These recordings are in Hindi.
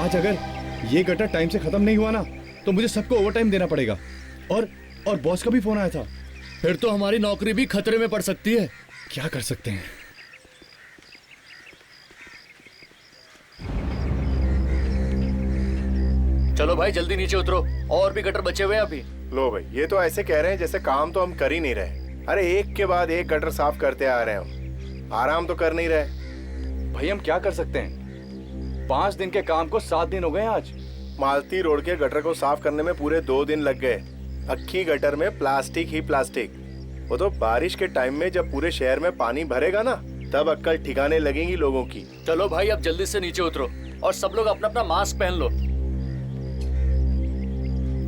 आज अगर ये गटर टाइम से खत्म नहीं हुआ ना तो मुझे सबको ओवर टाइम देना पड़ेगा। और बॉस का भी फोन आया था। फिर तो हमारी नौकरी भी खतरे में पड़ सकती है। क्या कर सकते हैं? चलो भाई जल्दी नीचे उतरो, और भी गटर बचे हुए हैं अभी। लो भाई, ये तो ऐसे कह रहे हैं जैसे काम तो हम कर ही नहीं रहे। अरे एक के बाद एक गटर साफ करते आ रहे हैं, आराम तो कर नहीं रहे। भाई हम क्या कर सकते हैं? 5 दिन के काम को 7 दिन हो गए आज। मालती रोड के गटर को साफ करने में पूरे 2 दिन लग गए। अक्खी गटर में प्लास्टिक ही प्लास्टिक। वो तो बारिश के टाइम में जब पूरे शहर में पानी भरेगा ना, तब अक्कल ठिकाने लगेगी लोगों की। चलो भाई अब जल्दी से नीचे उतरो और सब लोग अपना अपना मास्क पहन लो।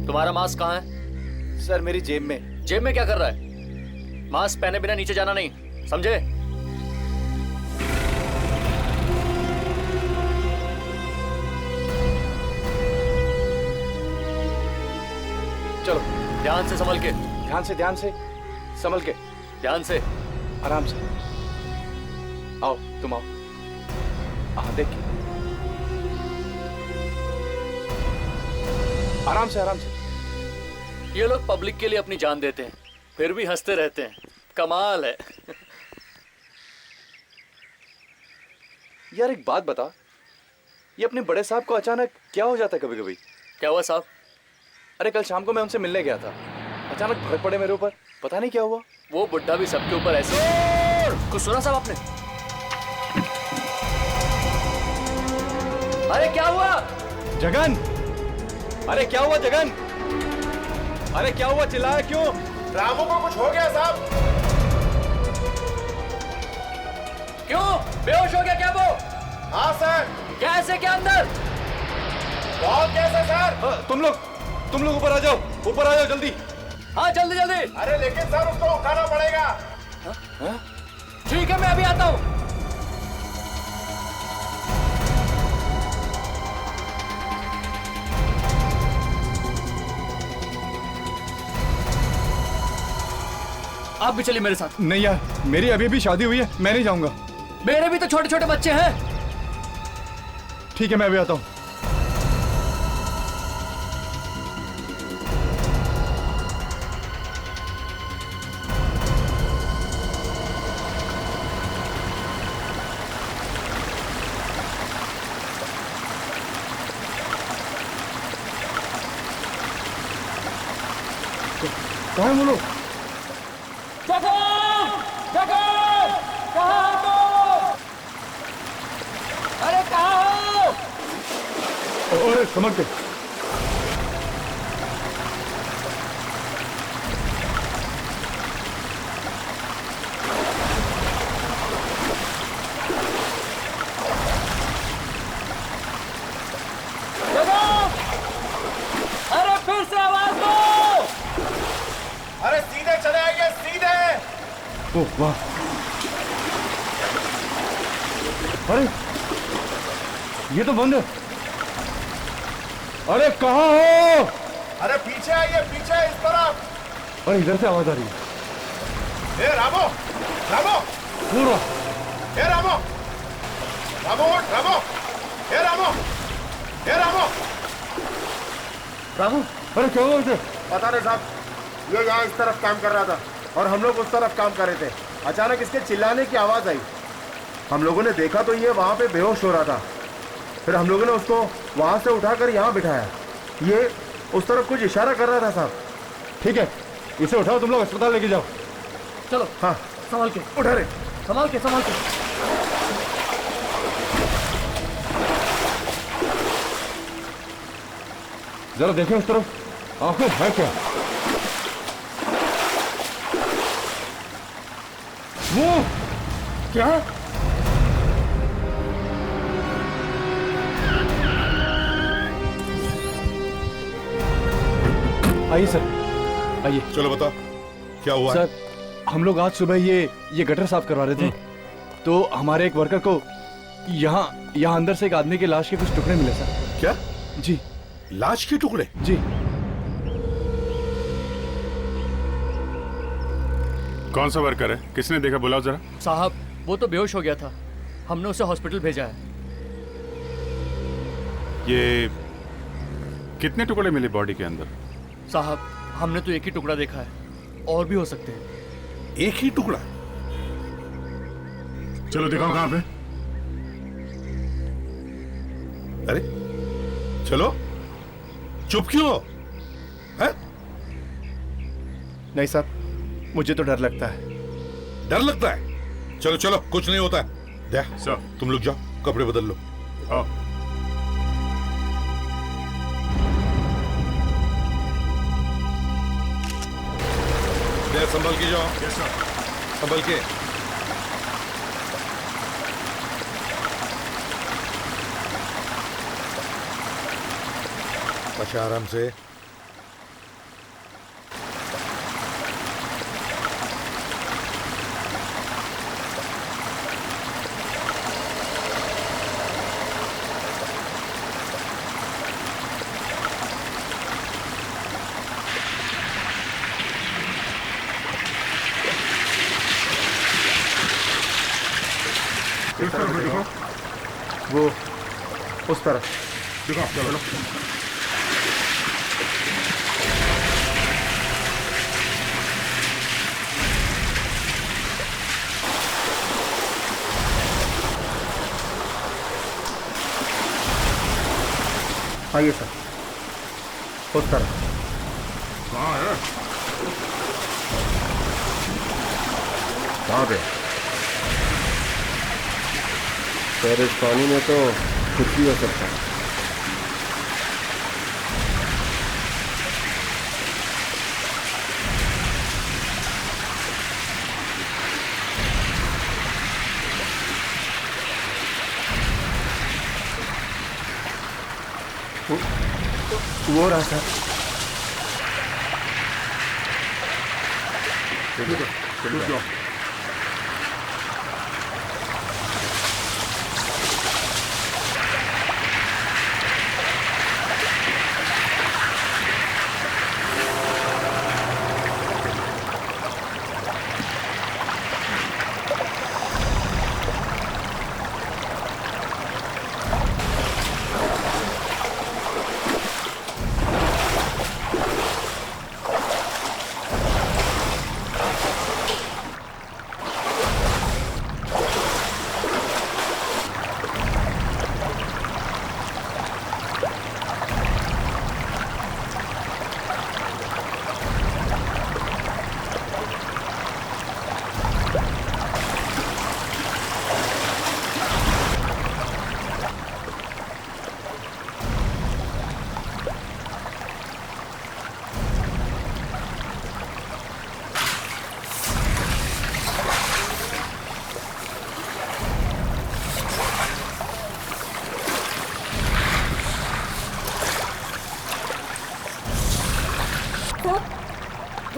तुम्हारा मास्क कहाँ है? सर मेरी जेब में। जेब में क्या कर रहा है? मास्क पहने बिना नीचे जाना नहीं, समझे? चलो ध्यान से संभल के, ध्यान से संभल के, ध्यान से, आराम से। आओ तुम आओ। हाँ देख के, आराम से। ये लोग पब्लिक के लिए अपनी जान देते हैं, फिर भी हंसते रहते हैं। कमाल है। यार एक बात बता, ये अपने बड़े साहब को अचानक क्या हो जाता है कभी कभी? क्या हुआ साहब? अरे कल शाम को मैं उनसे मिलने गया था, अचानक भड़क पड़े मेरे ऊपर, पता नहीं क्या हुआ। वो बुड्ढा भी सबके ऊपर ऐसे। कुछ सुना साहब आपने? अरे क्या हुआ? जगन, अरे क्या हुआ जगन? अरे क्या हुआ, चिल्लाया क्यों? रामू को कुछ हो गया साहब। क्यों? बेहोश हो गया क्या वो? हाँ सर। कैसे क्या अंदर? बहुत कैसे सर? तुम लोग ऊपर आ जाओ जल्दी। हाँ जल्दी। अरे लेकिन सर उसको उठाना पड़ेगा। ठीक है मैं अभी आता हूँ। आप भी चलिए मेरे साथ। नहीं यार, मेरी अभी भी शादी हुई है, मैं नहीं जाऊंगा। मेरे भी तो छोटे छोटे बच्चे हैं। ठीक है मैं अभी आता हूँ। कहाँ है वो लोग? अरे कहाँ हो? ओए समझ के। अरे फिर से आवाज दो। अरे सीधे चले आइए, सीधे। ओह वाह, अरे ये तो बंद है। अरे कहाँ हो? अरे पीछे आइए, पीछे इस तरफ। अरे इधर से आवाज आ रही है। ए रामो, पूरा। ए रामो, ए रामो। रामू, अरे क्या हुआ इसे? पता नहीं साहब, ये यहाँ इस तरफ काम कर रहा था और हम लोग उस तरफ काम कर रहे थे। अचानक इसके चिल्लाने की आवाज आई। हम लोगों ने देखा तो ये वहाँ पे बेहोश हो रहा था। फिर हम लोगों ने उसको वहाँ से उठाकर यहाँ बिठाया। ये उस तरफ कुछ इशारा कर रहा था साहब। ठीक है, इसे उठाओ, तुम लोग अस्पताल लेके जाओ। चलो। हाँ संभाल के उठा रहे। संभाल के। जरा देखें उस तरफ, आंखें है क्या? वो क्या? आइए सर, आइए। चलो बता क्या हुआ है? सर हम लोग आज सुबह ये गटर साफ करवा रहे थे, तो हमारे एक वर्कर को यहाँ अंदर से एक आदमी की लाश के कुछ टुकड़े मिले सर। क्या? जी। लाश के टुकड़े? जी। कौन सा वर्कर है? किसने देखा? बुलाओ जरा। साहब वो तो बेहोश हो गया था, हमने उसे हॉस्पिटल भेजा है। ये कितने टुकड़े मिले बॉडी के अंदर? साहब, हमने तो एक ही टुकड़ा देखा है, और भी हो सकते हैं। एक ही टुकड़ा? चलो दिखाओ कहाँ पे। अरे चलो, चुप क्यों हो? है? नहीं साहब, मुझे तो डर लगता है। डर लगता है? चलो चलो, कुछ नहीं होता है। दे, सर। तुम लोग जाओ, कपड़े बदल लो। आओ। दे, संभल के जाओ, यस सर। संभल के। अच्छा, आराम से। इस तरफ से दिखाओ। वो उस तरफ। दिखाओ, चलो। आइए सर, उस तरफ। कहाँ है? कहाँ पे? सर, इस पानी में तो कुछ भी हो सकता है। वो रहा सर। चलो जाओ।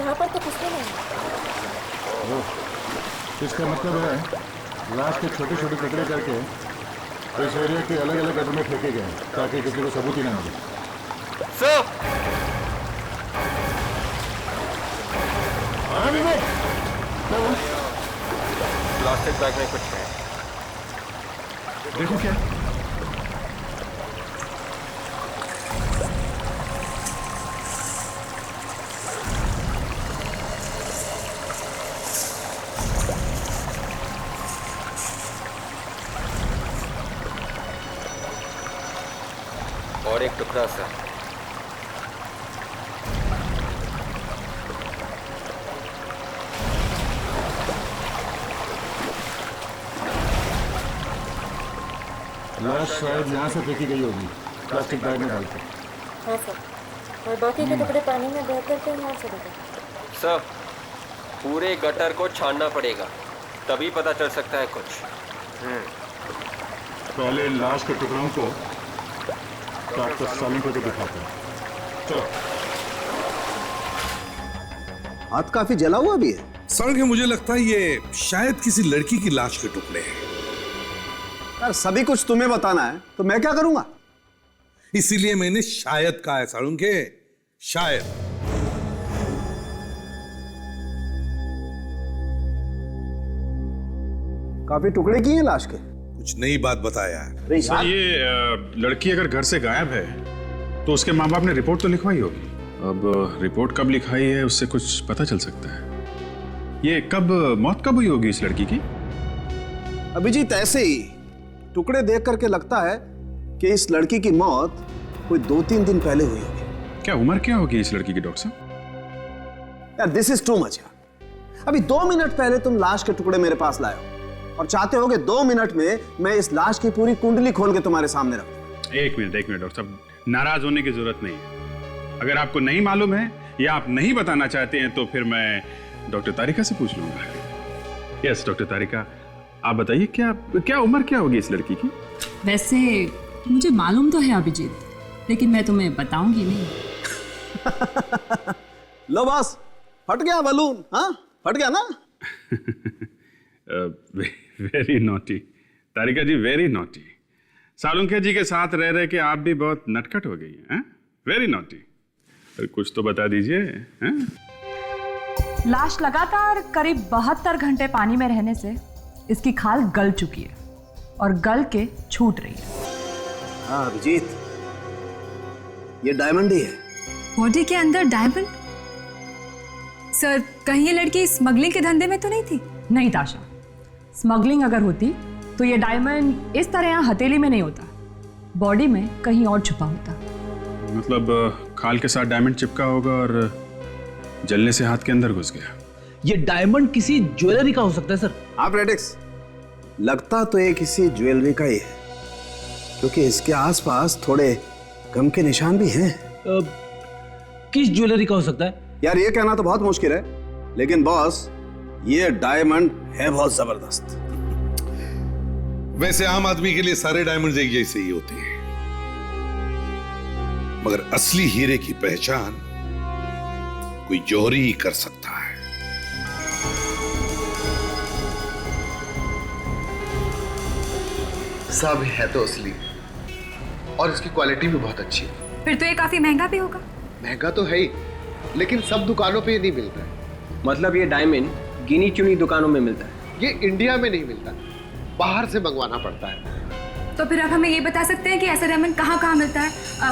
यहाँ पर तो कुछ भी नहीं। इसका मतलब है लाश के छोटे छोटे टुकड़े करके इस एरिया के अलग अलग गड्ढों में फेंके गए ताकि किसी को सबूत ही ना मिले। सर, प्लास्टिक बैग में कुछ है। देखो क्या और एक टुकड़ा सर। लाश शायद यहाँ से फेंकी गई होगी प्लास्टिक बैग में डालकर। हाँ सर, और बाकी के टुकड़े पानी में बह करके यहाँ चले गए। सर, पूरे गटर को छानना पड़ेगा, तभी पता चल सकता है कुछ। पहले लाश के टुकड़ों को काट कर सालों को दिखाते हैं। चलो। हाथ काफी जला हुआ भी है। सर के मुझे लगता है ये शायद किसी लड़की की लाश के टुकड़े हैं। यार सभी कुछ तुम्हें बताना है तो मैं क्या करूंगा? इसीलिए मैंने शायद कहा है सारुण के, शायद। काफी टुकड़े किए हैं लाश के। कुछ नई बात बताया। सर ये लड़की अगर घर से गायब है तो उसके माँ बाप ने रिपोर्ट तो लिखवाई होगी। अब रिपोर्ट कब लिखाई है उससे कुछ पता चल सकता है। ये मौत कब हुई होगी इस लड़की की? अभिजीत, ऐसे ही टुकड़े देख करके लगता है कि इस लड़की की मौत कोई 2-3 दिन पहले हुई होगी। क्या उम्र क्या होगी इस लड़की की डॉक्टर साहब? यार दिस इज टू मच यार। अभी 2 मिनट पहले तुम लाश के टुकड़े मेरे पास लाए हो और चाहते हो कि 2 मिनट में मैं इस लाश की पूरी कुंडली खोल के तुम्हारे सामने रखूं। एक मिनट डॉक्टर साहब, नाराज होने की जरूरत नहीं है। अगर आपको नहीं मालूम है या आप नहीं बताना चाहते हैं तो फिर मैं डॉक्टर तारिका से पूछ लूंगा। यस डॉक्टर तारिका, आप बताइए क्या उम्र क्या होगी इस लड़की की? वैसे मुझे मालूम तो है अभिजीत, लेकिन मैं तुम्हें बताऊंगी नहीं। लो बस, फट गया बलून। हाँ, फट गया ना? वेरी नॉटी तारिका जी, वेरी नॉटी। सालुंखे जी के साथ रह रहे के आप भी बहुत नटखट हो गई हैं। Very naughty. कुछ तो बता दीजिए। लाश लगातार करीब 72 घंटे पानी में रहने से इसकी खाल गल चुकी है और गल के छूट रही है। हाँ अभिजीत, ये डायमंड ही है। बॉडी के अंदर डायमंड? सर, कहीं ये लड़की स्मगलिंग के धंधे में तो नहीं थी? नहीं ताशा, स्मगलिंग अगर होती तो ये डायमंड इस तरह यहाँ हथेली में नहीं होता, बॉडी में कहीं और छुपा होता। मतलब खाल के साथ डायमंड चिपका होगा और जलने से हाथ के अंदर घुस गया। ये डायमंड किसी ज्वेलरी का हो सकता है सर। हाँ प्रेडिक्स, लगता तो ये किसी ज्वेलरी का ही है, क्योंकि इसके आसपास थोड़े गम के निशान भी हैं। किस ज्वेलरी का हो सकता है? यार ये कहना तो बहुत मुश्किल है, लेकिन बॉस ये डायमंड है बहुत जबरदस्त। वैसे आम आदमी के लिए सारे डायमंड एक जैसे ही होते हैं, मगर असली हीरे की पहचान कोई जौहरी ही कर सकता है। सब है तो असली, और इसकी क्वालिटी भी बहुत अच्छी है। फिर तो ये काफी महंगा भी होगा। महंगा तो है ही, लेकिन सब दुकानों पे नहीं मिलता है। मतलब ये डायमंड गिनी चुनी दुकानों में मिलता है? ये इंडिया में नहीं मिलता, बाहर से मंगवाना पड़ता है। तो फिर आप हमें ये बता सकते हैं कि ऐसा डायमंड कहाँ कहाँ मिलता है?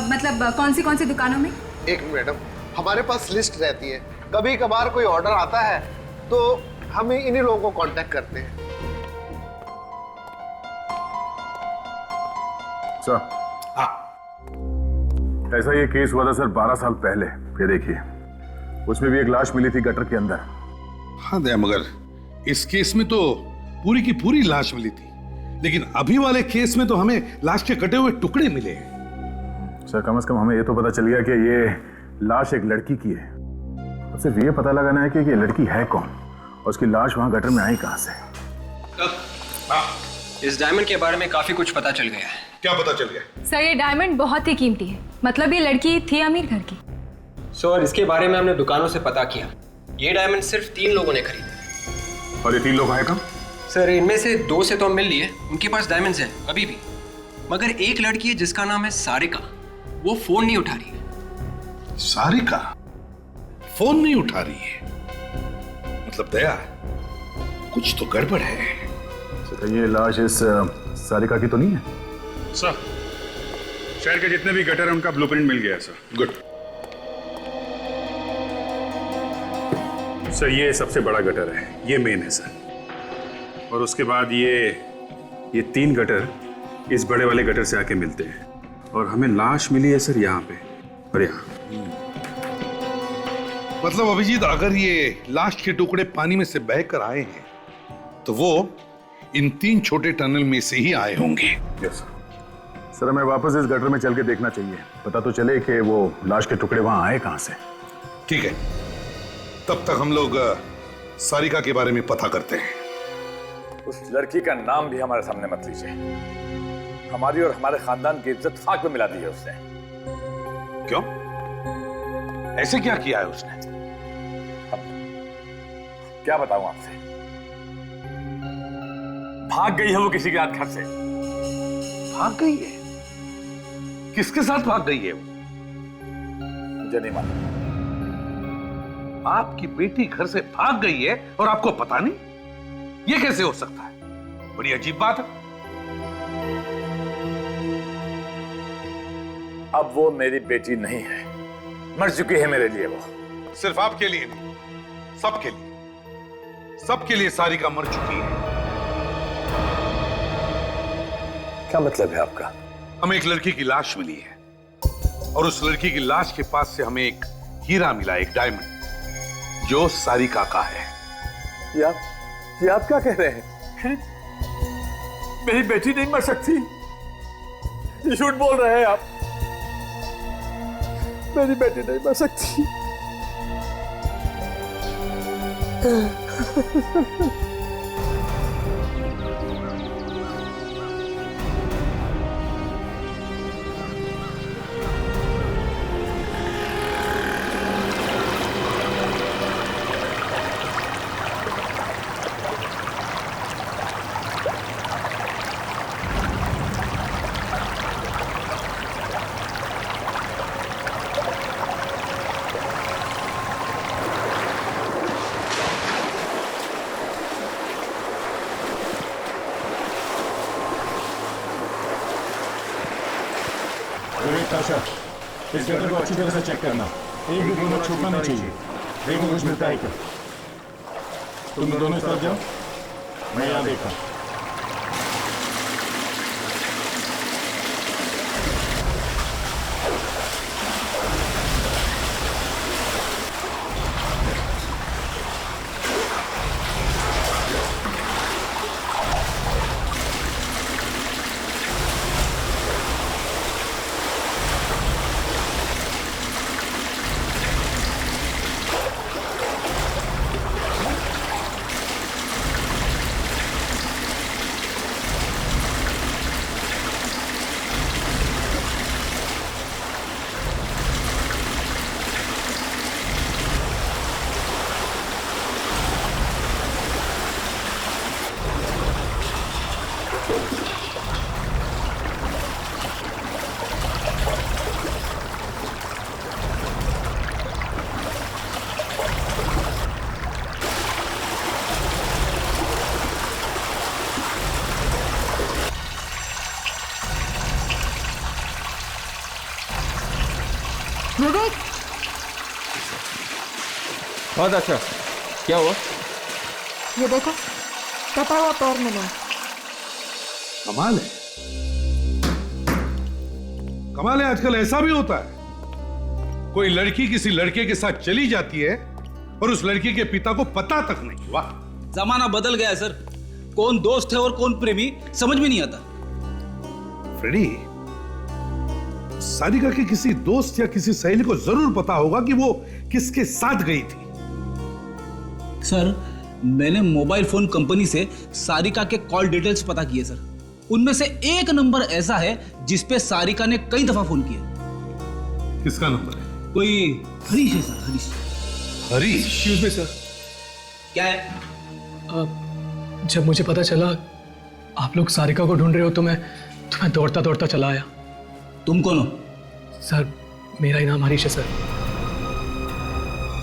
मतलब कौन सी दुकानों में? एक मिनट मैडम, हमारे पास लिस्ट रहती है, कभी कभार कोई ऑर्डर आता है तो हम इन्हीं लोगों को कांटेक्ट करते हैं। सर, ऐसा ये केस हुआ था सर 12 साल पहले। ये देखिए, उसमें भी एक लाश मिली थी गटर के अंदर। हाँ दया, मगर इस केस में तो पूरी की पूरी लाश मिली थी, लेकिन अभी वाले केस में तो हमें लाश के कटे हुए टुकड़े मिले हैं। सर कम से कम हमें ये तो पता चल गया कि ये लाश एक लड़की की है। अब सिर्फ ये पता लगाना है कि ये लड़की है कौन और उसकी लाश वहां गटर में आई कहां से। इस डायमंड के बारे में काफी कुछ पता चल गया है। क्या पता चल गया? सर, ये डायमंड बहुत ही कीमती है। मतलब ये लड़की थी अमीर घर की। सर, इसके बारे में हमने दुकानों से पता किया। ये डायमंड सिर्फ 3 लोगों ने खरीदे। और ये 3 लोग आए कहाँ? सर, इनमें से 2 से तो हम मिल लिए, उनके पास डायमंड्स हैं अभी भी। मगर एक लड़की है जिसका नाम है सारिका, वो फोन नहीं उठा रही है। सारिका फोन नहीं उठा रही है? मतलब दया, कुछ तो गड़बड़ है। सर, ये लाश इस सारिका की तो नहीं है? सर, शहर के जितने भी गटर हैं उनका ब्लूप्रिंट मिल गया सर। गुड। सर, ये सबसे बड़ा गटर है, ये मेन है सर। और उसके बाद ये 3 गटर इस बड़े वाले गटर से आके मिलते हैं और हमें लाश मिली है सर यहाँ पे और यहाँ। मतलब अभिजीत, अगर ये लाश के टुकड़े पानी में से बहकर आए हैं तो वो इन 3 छोटे टनल में से ही आए होंगे। यस सर, हमें वापस इस गटर में चल के देखना चाहिए, पता तो चले कि वो लाश के टुकड़े वहां आए कहां से। ठीक है, तब तक हम लोग सारिका के बारे में पता करते हैं। उस लड़की का नाम भी हमारे सामने मत लीजिए। हमारी और हमारे खानदान की इज्जत खाक में मिला दी है उसने। क्यों? ऐसे क्या किया है उसने? क्या बताऊं आपसे, भाग गई है वो किसी के हाथ घर से। भाग गई है? किसके साथ भाग गई है वो? मुझे नहीं मालूम। आपकी बेटी घर से भाग गई है और आपको पता नहीं? ये कैसे हो सकता है? बड़ी अजीब बात है। अब वो मेरी बेटी नहीं है, मर चुकी है मेरे लिए वो। सिर्फ आपके लिए नहीं, सबके लिए सारिका मर चुकी है। क्या मतलब है आपका? हमें एक लड़की की लाश मिली है और उस लड़की की लाश के पास से हमें एक हीरा मिला, एक डायमंड, जो सारिका का है। ये आप क्या कह रहे हैं? मेरी बेटी नहीं मर सकती, ये झूठ बोल रहे हैं आप। मेरी बेटी नहीं मर सकती। ताशा, इस गटर को अच्छी तरह से चेक करना, एक भी कोना छूटना नहीं चाहिए। देखो कुछ मिलता है क्या? तुम दोनों इस तरफ जाओ, मैं यहाँ देखता हूँ। विवेक, बहुत अच्छा, क्या हुआ? ये देखो, कटा हुआ पैर मिला। कमाल है, कमाल है। आजकल ऐसा भी होता है, कोई लड़की किसी लड़के के साथ चली जाती है और उस लड़की के पिता को पता तक नहीं। वाह, जमाना बदल गया है सर। कौन दोस्त है और कौन प्रेमी समझ में नहीं आता। फ्रेडी, सारिका के किसी दोस्त या किसी सहेली को जरूर पता होगा कि वो किसके साथ गई थी। सर, मैंने मोबाइल फोन कंपनी से सारिका के कॉल डिटेल्स पता किए सर। उनमें से एक नंबर ऐसा है जिस पे सारिका ने कई दफा फोन किया। किसका नंबर है? कोई हरीश है sir, Harish. Harish? Excuse me sir. क्या है? जब मुझे पता चला आप लोग सारिका को ढूंढ रहे हो तो मैं दौड़ता दौड़ता चला आया। तुम कौन हो? सर, मेरा ही नाम हरीश है सर।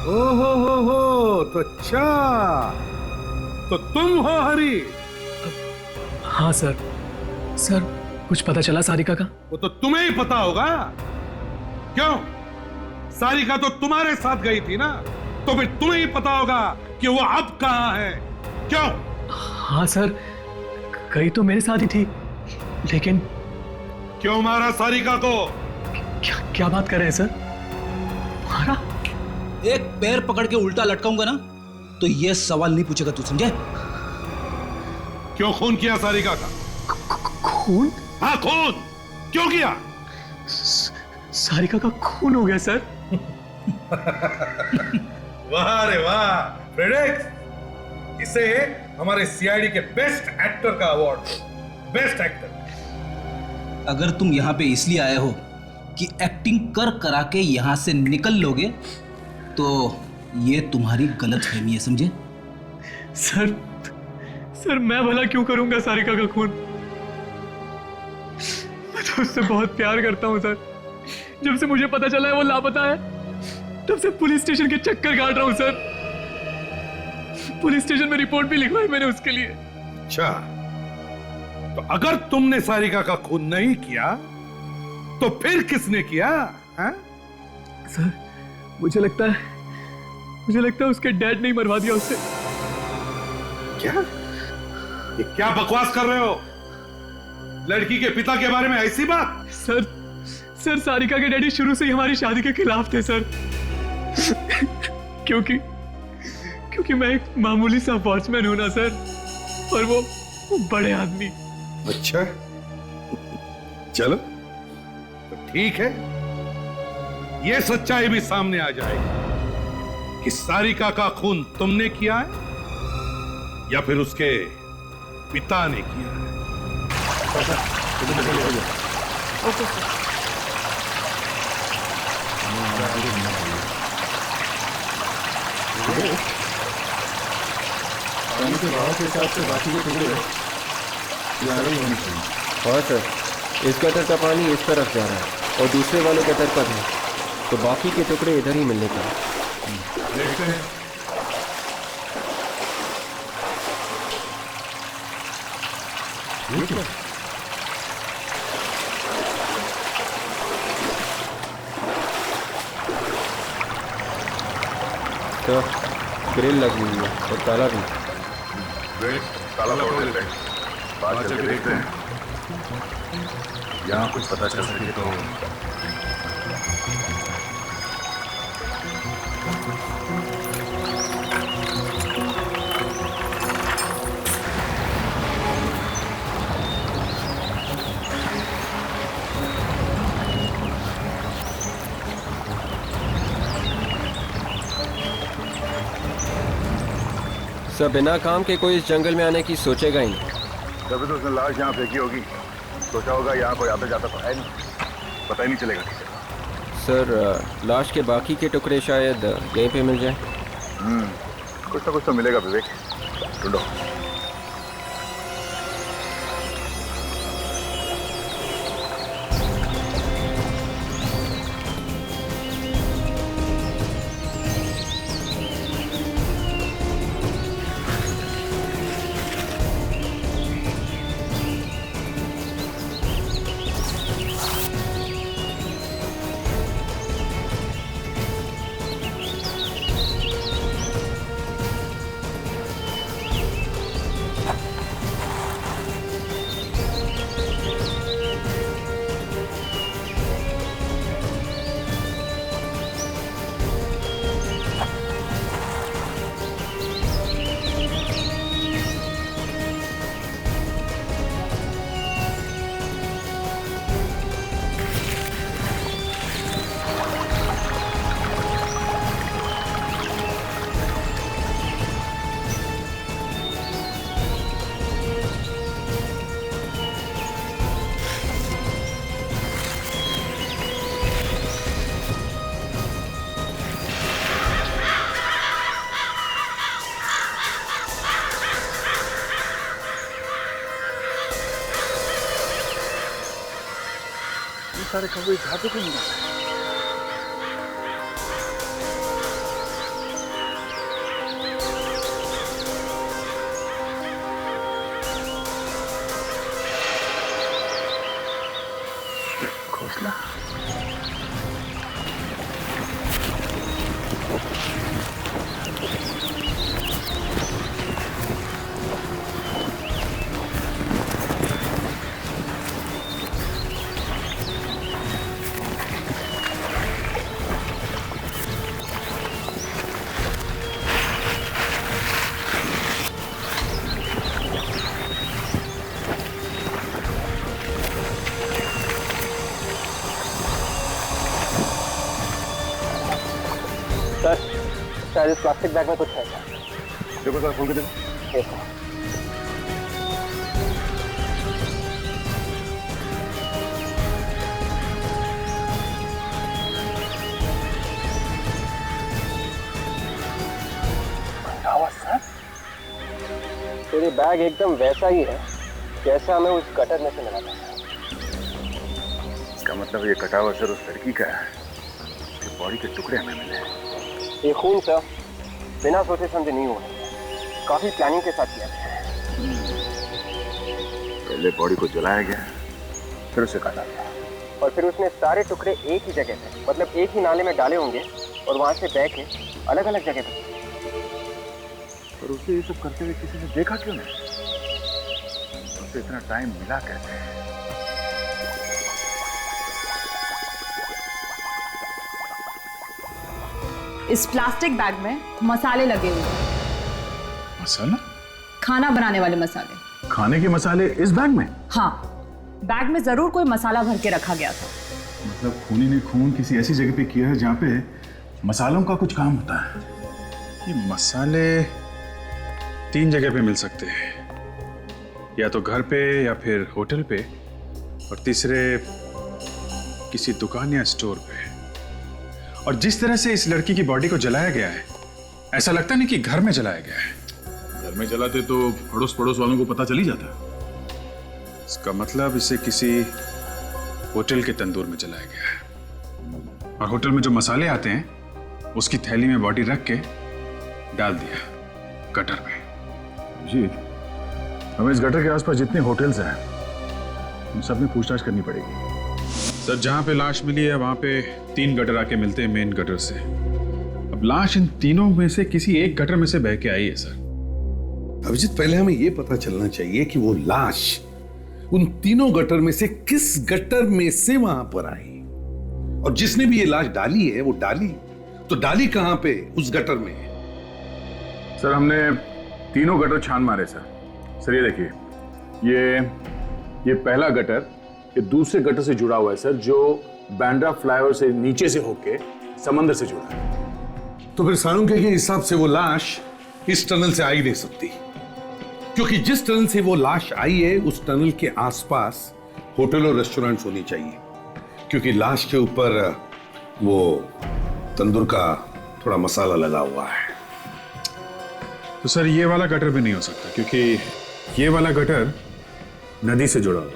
हो, तो अच्छा, तो तुम हो हरी? हाँ सर। सर, कुछ पता चला सारिका का? वो तो तुम्हें ही पता होगा। क्यों? सारिका तो तुम्हारे साथ गई थी ना, तो फिर तुम्हें ही पता होगा कि वो अब कहां है। क्यों? हाँ सर, गई तो मेरे साथ ही थी, लेकिन क्यों मारा सारिका को? क्या बात कर रहे हैं सर? मारा? एक पैर पकड़ के उल्टा लटकाऊंगा ना तो ये सवाल नहीं पूछेगा तू, समझे? क्यों खून किया सारिका का? खून? हाँ, खून क्यों किया? सारिका का खून हो गया सर। वाह रे वाह फ्रेडेक्स, इसे हमारे सीआईडी के बेस्ट एक्टर का अवार्ड। Best actor. अगर तुम यहाँ पे इसलिए आए हो कि एक्टिंग कर करा के यहाँ से निकल लोगे तो ये तुम्हारी गलतफहमी है, समझे? सर मैं भला क्यों करूंगा सारिका का खून? मैं तो उससे बहुत प्यार करता हूँ सर। जब से मुझे पता चला है वो लापता है, तब से पुलिस स्टेशन के चक्कर काट रहा हूँ सर। पुलिस स्टेशन में रिपोर्ट भी लिखवाई मैंने उसके लिए। अच्छा, तो अगर तुमने सारिका का खून नहीं किया तो फिर किसने किया? हा? सर मुझे लगता है उसके डैड ने ही मरवा दिया उसे। क्या? ये क्या बकवास कर रहे हो? लड़की के पिता के बारे में ऐसी बात? सर सारिका के डैडी शुरू से ही हमारी शादी के खिलाफ थे सर। क्योंकि मैं एक मामूली सा वॉचमैन हूं ना सर, और वो बड़े आदमी। अच्छा चलो तो ठीक है, ये सच्चाई भी सामने आ जाएगी कि सारिका का खून तुमने किया है या फिर उसके पिता ने किया है। Okay sir. पानी के बहाव के हिसाब से बाकी के टुकड़े किनारे ही होने चाहिए। हाँ सर, इस गटर का पानी इस तरफ जा रहा है और दूसरे वाले गटर पर है, तो बाकी के टुकड़े इधर ही मिलने का। देखते हैं। ठीक है। तो ग्रिल लगी हुई है और ताला भी। ताला तोड़ देते हैं, बाहर चल के देखते हैं, यहाँ कुछ पता चल सके तो। सब बिना काम के कोई इस जंगल में आने की सोचेगा ही नहीं। तभी तो उसने लाश यहाँ फेंकी होगी, सोचा होगा यहाँ कोई आता जाता तो है नहीं, पता ही नहीं चलेगा किसी को। सर लाश के बाकी के टुकड़े शायद यहीं पे मिल जाए। कुछ ना कुछ तो मिलेगा विवेक, ढूंढो। सारे खबर खाते क्यों नहीं? घोसला शायद इस प्लास्टिक बैग में कुछ है। देखो सर, खोल के देखो। तेरे बैग एकदम वैसा ही है जैसा हमें उस गटर में से मिला था। इसका मतलब ये कटा हुआ सर उस लड़की का है, उसके बॉडी के टुकड़े हमें मिले। ये खून सर बिना सोचे समझे नहीं हुआ, काफी प्लानिंग के साथ किया गया। पहले बॉडी को जलाया गया, फिर उसे काटा गया। और फिर उसने सारे टुकड़े एक ही जगह पे, मतलब एक ही नाले में डाले होंगे और वहां से बह के अलग अलग जगह पे। पर उसे ये सब करते हुए किसी ने देखा क्यों नहीं? उसे इतना टाइम मिला कैसे? इस प्लास्टिक बैग में मसाले लगे हुए हैं। मसाला? खाना बनाने वाले मसाले। खाने के मसाले इस बैग में? हाँ, बैग में जरूर कोई मसाला भर के रखा गया था। मतलब खूनी ने खून किसी ऐसी जगह पे किया है जहाँ पे मसालों का कुछ काम होता है। ये मसाले 3 जगह पे मिल सकते हैं, या तो घर पे या फिर होटल पे, और तीसरे किसी दुकान या स्टोर पे। और जिस तरह से इस लड़की की बॉडी को जलाया गया है, ऐसा लगता नहीं कि घर में जलाया गया है। घर में जलाते तो अड़ोस पड़ोस वालों को पता चल ही जाता। इसका मतलब इसे किसी होटल के तंदूर में जलाया गया है, और होटल में जो मसाले आते हैं उसकी थैली में बॉडी रख के डाल दिया गटर में। जी, हमें इस गटर के आसपास जितने होटल्स हैं उन सब में पूछताछ करनी पड़ेगी। सर, जहां पे लाश मिली है वहां पे 3 गटर आके मिलते हैं मेन गटर से। अब लाश इन तीनों में से किसी एक गटर में से बह के आई है सर। अभिजीत, पहले हमें यह पता चलना चाहिए कि वो लाश उन तीनों गटर में से किस गटर में से वहां पर आई, और जिसने भी ये लाश डाली है वो डाली कहां पे? उस गटर में। सर, हमने तीनों गटर छान मारे सर। सर ये देखिए, ये पहला गटर ये दूसरे गटर से जुड़ा हुआ है सर, जो बांद्रा फ्लाईओवर से नीचे से होके समंदर से जुड़ा है। तो फिर सारुंके के हिसाब से वो लाश इस टनल से आ ही नहीं सकती, क्योंकि जिस टनल से वो लाश आई है उस टनल के आसपास होटल और रेस्टोरेंट्स होनी चाहिए, क्योंकि लाश के ऊपर वो तंदूर का थोड़ा मसाला लगा हुआ है। तो सर ये वाला गटर भी नहीं हो सकता, क्योंकि ये वाला गटर नदी से जुड़ा हुआ है।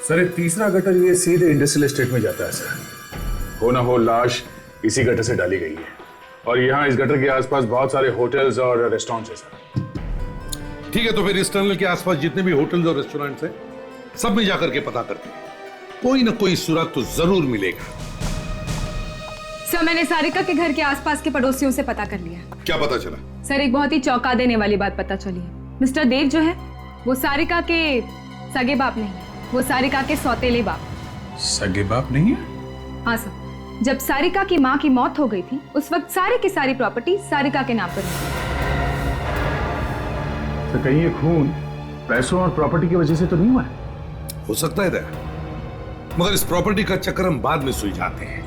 सर, एक तीसरा गटर ये सीधे इंडस्ट्रियल एस्टेट में जाता है सर। हो ना हो लाश इसी गटर से डाली गई है, और यहाँ इस गटर के आसपास बहुत सारे होटल्स और रेस्टोरेंट्स हैं सर। ठीक है, तो फिर इस टनल के आसपास जितने भी होटल्स और रेस्टोरेंट्स हैं सब में जाकर के पता करते हैं, कोई ना कोई सुराग तो जरूर मिलेगा। सर, मैंने सारिका के घर के आसपास के पड़ोसियों से पता कर लिया। क्या पता चला? सर, एक बहुत ही चौंका देने वाली बात पता चली है। मिस्टर देव जो है वो सारिका के सगे बाप नहीं, वो सारिका के सौतेले बाप। सगे बाप नहीं है? हाँ सर, जब सारिका की माँ की मौत हो गई थी उस वक्त सारी की सारी प्रॉपर्टी सारिका के नाम पर थी। तो कहीं ये खून पैसों और प्रॉपर्टी की वजह से तो नहीं हुआ है? हो सकता है दया, मगर इस प्रॉपर्टी का चक्कर हम बाद में सुलझाते हैं।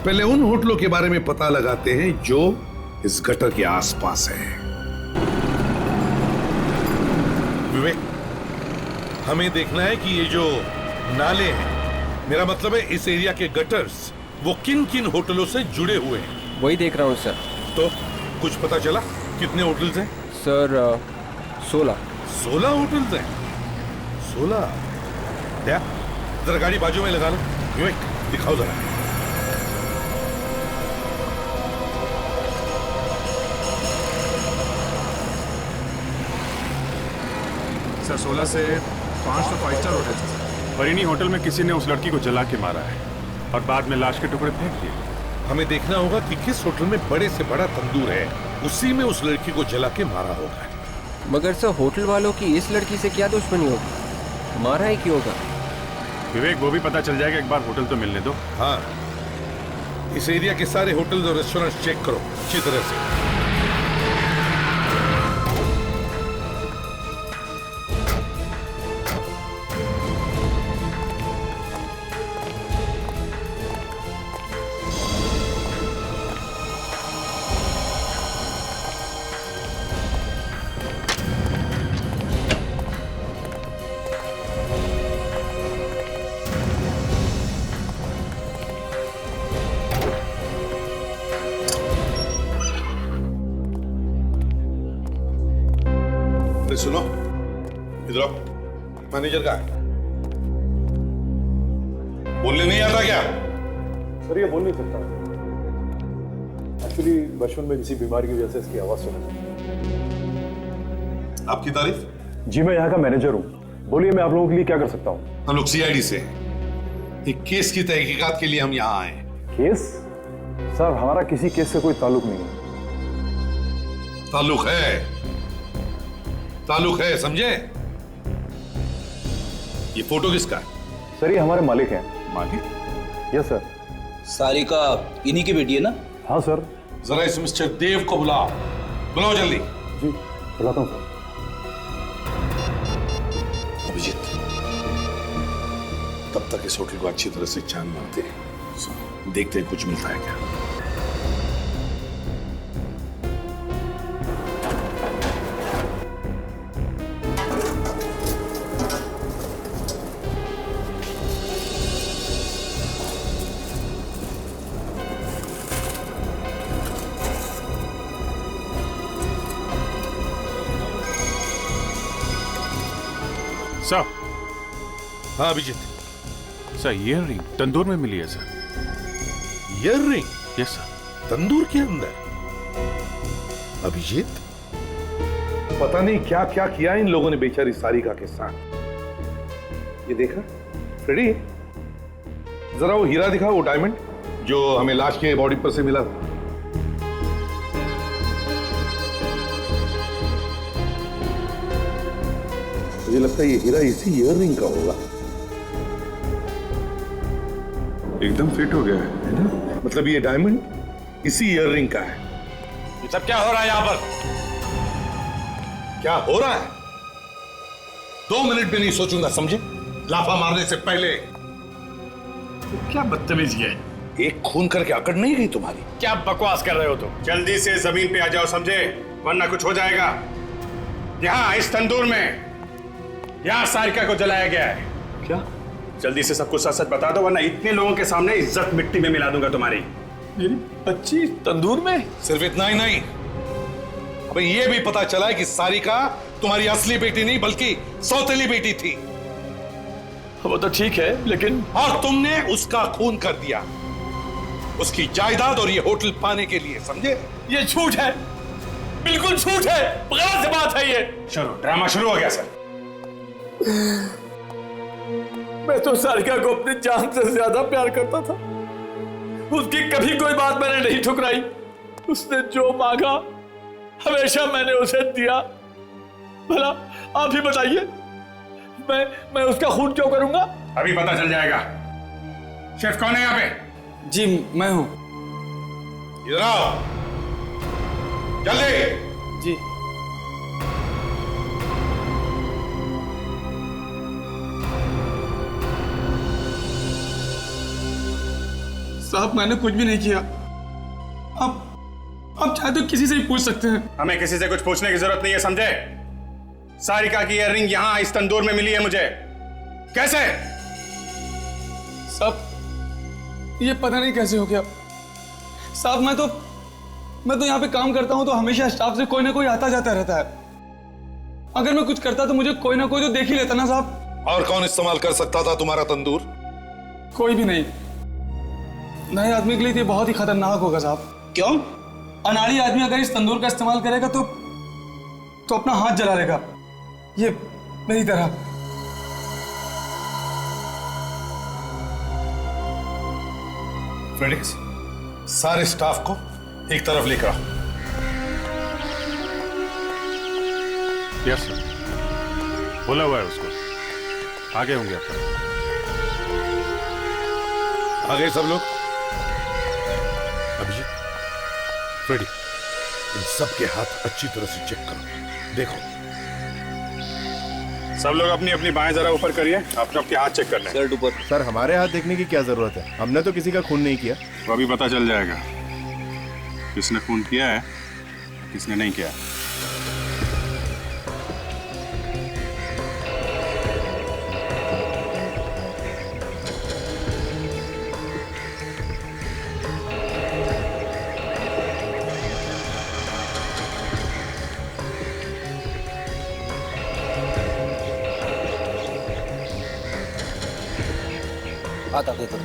पहले उन होटलों के बारे में पता लगाते हैं जो इस गटर के आसपास है। विवेक, हमें देखना है कि ये जो नाले हैं, मेरा मतलब है इस एरिया के गटर्स, वो किन किन होटलों से जुड़े हुए हैं। वही देख रहा हूँ सर। तो कुछ पता चला कितने होटल्स हैं? सर 16 होटल्स हैं। 16? क्या? जरा गाड़ी बाजू में लगा लो। विवेक, दिखाओ जरा। सर 16 से 5 तो 5 स्टार होटल है, और इन्हीं होटल में किसी ने उस लड़की को जला के मारा है और बाद में लाश के टुकड़े फेंक दिए। हमें देखना होगा कि किस होटल में बड़े से बड़ा तंदूर है, उसी में उस लड़की को जला के मारा होगा। मगर सर, होटल वालों की इस लड़की से क्या दुश्मनी होगी? मारा ही क्यों होगा? विवेक, वो भी पता चल जाएगा, एक बार होटल तो मिलने दो। हाँ, इस एरिया के सारे होटल्स और रेस्टोरेंट्स चेक करो अच्छी तरह से। सुनो, इधर आओ। मैनेजर का है, बोलने नहीं आता क्या? सर, ये बोल नहीं सकता। एक्चुअली बचपन में किसी बीमारी की वजह से इसकी आवाज सुना। आपकी तारीफ? जी, मैं यहाँ का मैनेजर हूँ। बोलिए, मैं आप लोगों के लिए क्या कर सकता हूँ? हम लोग CID से हैं। एक केस की तहकीकात के लिए हम यहाँ आए हैं। केस? सर हमारा किसी केस से कोई ताल्लुक नहीं है। ताल्लुक है समझे? ये फोटो किसका है? सर ये हमारे मालिक हैं। मालिक? Yes sir. सारिका इन्हीं की बेटी है ना? हाँ सर। जरा इस मिस्टर देव को बुलाओ जल्दी। जी बुलाता हूँ सर। अभिजीत, तब तक इस होटल को अच्छी तरह से छान मारते हैं, देखते हैं कुछ मिलता है क्या। सर। हाँ Abhijeet. Sir earring tandoor में मिली है sir. Earring? Yes sir. Tandoor के अंदर? अभिजीत, पता नहीं क्या क्या किया इन लोगों ने बेचारी सारिका के साथ। ये देखा फ्रेडी, जरा वो हीरा दिखा, वो डायमंड जो हमें लाश के बॉडी पर से मिला था। मुझे लगता है ये हीरा इसी ईयर रिंग का होगा। एकदम फिट हो गया है ना? मतलब ये डायमंड इसी ईयर रिंग का है। ये सब क्या हो रहा है यहाँ पर? क्या हो रहा है? 2 मिनट भी नहीं सोचूंगा समझे, लाफा मारने से पहले। क्या बदतमीजी है? एक खून करके अकड़ नहीं गई तुम्हारी? क्या बकवास कर रहे हो तुम? जल्दी से जमीन पे आ जाओ समझे, वरना कुछ हो जाएगा। यहाँ इस तंदूर में यहाँ सारिका को जलाया गया है। क्या? जल्दी से सब कुछ सच सच बता दो, वरना इतने लोगों के सामने इज्जत मिट्टी में मिला दूंगा तुम्हारी। मेरी बच्ची तंदूर में? सिर्फ इतना ही नहीं, अबे ये भी पता चला है कि सारिका तुम्हारी असली बेटी नहीं बल्कि सौतेली बेटी थी। वो तो ठीक है, लेकिन और तुमने उसका खून कर दिया, उसकी जायदाद और ये होटल पाने के लिए, समझे? ये झूठ है, बिल्कुल झूठ है, गलत बात है ये। चलो ड्रामा शुरू हो गया सर। मैं तो सारिका को अपनी जान से ज्यादा प्यार करता था। उसकी कभी कोई बात मैंने नहीं ठुकराई। उसने जो मांगा हमेशा मैंने उसे दिया। भला आप ही बताइए, मैं उसका खून क्यों करूंगा? अभी पता चल जाएगा। शेफ कौन है यहाँ पे? जी मैं हूँ। इधर आओ जल्दी। जी। साहब मैंने कुछ भी नहीं किया। आप चाहे तो किसी से ही पूछ सकते हैं। हमें किसी से कुछ पूछने की जरूरत नहीं है समझे। सारिका की इयररिंग यहाँ इस तंदूर में मिली है मुझे। कैसे? साहब ये पता नहीं कैसे हो गया। साहब मैं तो यहाँ पे काम करता हूँ तो हमेशा स्टाफ से कोई ना कोई आता जाता रहता है। अगर मैं कुछ करता तो मुझे कोई ना कोई तो देख ही लेता ना साहब। और कौन इस्तेमाल कर सकता था तुम्हारा तंदूर? कोई भी नहीं। नए आदमी के लिए तो बहुत ही खतरनाक होगा साहब। क्यों? अनाड़ी आदमी अगर इस तंदूर का इस्तेमाल करेगा तो अपना हाथ जला लेगा, ये मेरी तरह। फ्रेडिक्स, सारे स्टाफ को एक तरफ लेकर आओ। यस सर, बोला हुआ है उसको। आगे होंगे आप। आ गए सब लोग? अभिजीत, फ्रेडी, इन सब के हाथ अच्छी तरह से चेक करो। देखो सब लोग अपनी अपनी बाएं जरा ऊपर करिए, अपने अपने हाथ चेक कर लें। शर्ट ऊपर। सर हमारे हाथ देखने की क्या जरूरत है? हमने तो किसी का खून नहीं किया। तो अभी पता चल जाएगा किसने खून किया है, किसने नहीं किया है। हाथ आगे करो।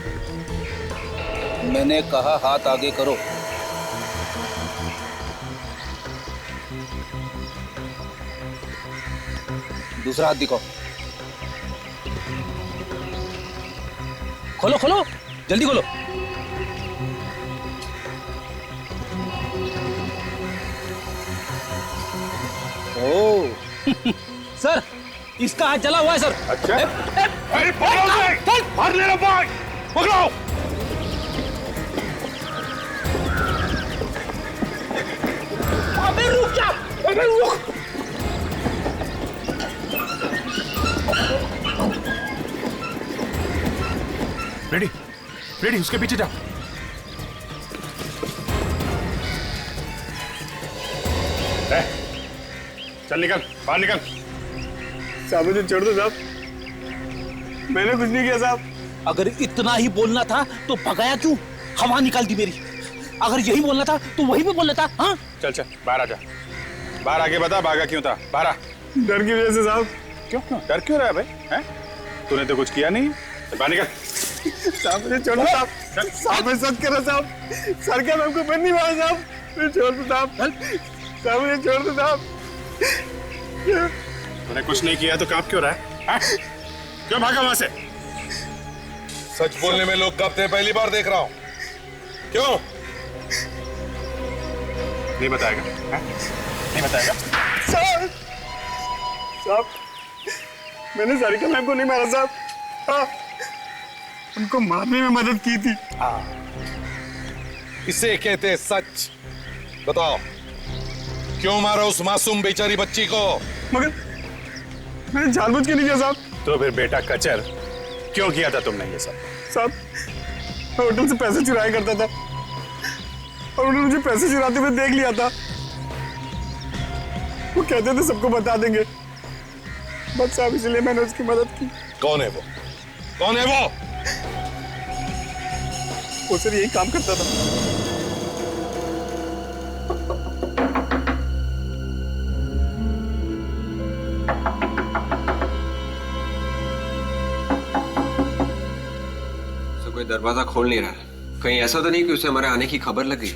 मैंने कहा हाथ आगे करो। दूसरा हाथ दिखाओ। खोलो खोलो, जल्दी खोलो। ओ सर, इसका हाथ जला हुआ है सर। अच्छा, अरे मार लेना भाई, पकड़ो। अबे रुक जा, अबे रुक। रेडी रेडी, उसके पीछे जा। चल निकल, बाहर निकल। साहब मुझे छोड़ दो साहब, मैंने कुछ नहीं किया साहब। अगर इतना ही बोलना था तो भगाया क्यों? हवा निकाल दी मेरी। अगर यही बोलना था तो वही भी बोलना था। हाँ चल चल बाहर आ जा, बाहर आके बता भागा क्यों था, बाहर आ। डर की वजह से साहब। क्यों डर क्यों रहा है भाई? हैं? तूने तो कुछ किया नहीं, बाहर निकल। साहब मुझे छोड़ दो साहब, साहब मैं सच कर रहा साहब, सर का हमको बंद नहीं मारा साहब, मुझे छोड़ दो साहब, साहब मुझे छोड़ दो साहब। तूने कुछ नहीं किया तो कांप क्यों रहा है? हाँ? क्यों भागा वहां से? सच बोलने में लोग कांपते हैं, पहली बार देख रहा हूं। क्यों नहीं बताएगा? हाँ? नहीं बताएगा? साहब साहब, मैंने सारिका मैम को नहीं मारा साहब। हाँ, उनको मारने में मदद की थी। इसे कहते हैं सच। बताओ, क्यों मारा उस मासूम बेचारी बच्ची को? मगर मैंने जानबूझ के नहीं किया साहब। तो फिर बेटा कचर, क्यों किया था तुमने ये सब? साहब, मैं होटल से पैसे चुराया करता था और उन्होंने मुझे पैसे चुराते हुए देख लिया था। वो कहते थे सबको बता देंगे, बस साहब इसलिए मैंने उसकी मदद की। कौन है वो? कौन है वो? वो सर यही काम करता था। कोई दरवाजा खोल नहीं रहा, कहीं ऐसा तो नहीं कि उसे हमारे आने की खबर लग गई?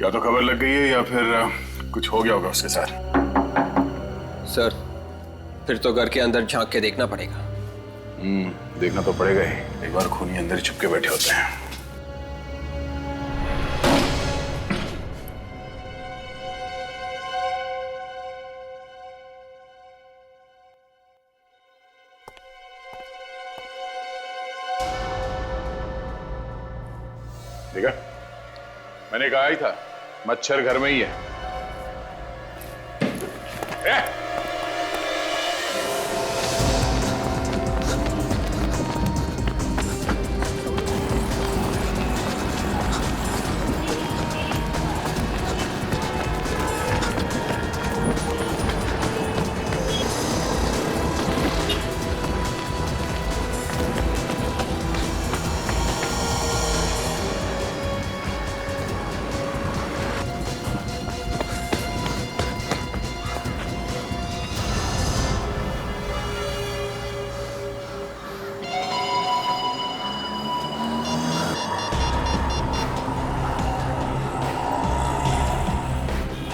या तो खबर लग गई है या फिर कुछ हो गया होगा उसके साथ। सर, फिर तो घर के अंदर झांक के देखना पड़ेगा। देखना तो पड़ेगा ही, एक बार खूनी अंदर छुप के बैठे होते हैं। देखा, मैंने कहा ही था मच्छर घर में ही है।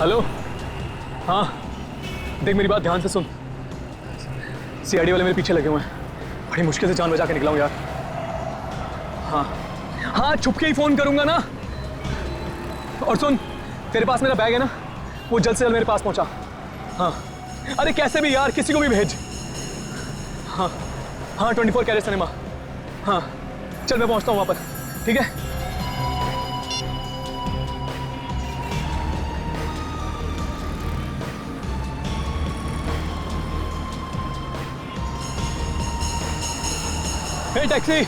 हेलो, हाँ देख मेरी बात ध्यान से सुन। सीआईडी वाले मेरे पीछे लगे हुए हैं, बड़ी मुश्किल से जान बचा के निकला हूँ यार। हाँ हाँ, छुप के ही फोन करूंगा ना। और सुन, तेरे पास मेरा बैग है ना, वो जल्द से जल्द मेरे पास पहुंचा। हाँ अरे कैसे भी यार, किसी को भी भेज। हाँ हाँ, 24 कैरेट सिनेमा। हाँ चल मैं पहुंचता हूँ वहां पर, ठीक है? हे टैक्सी,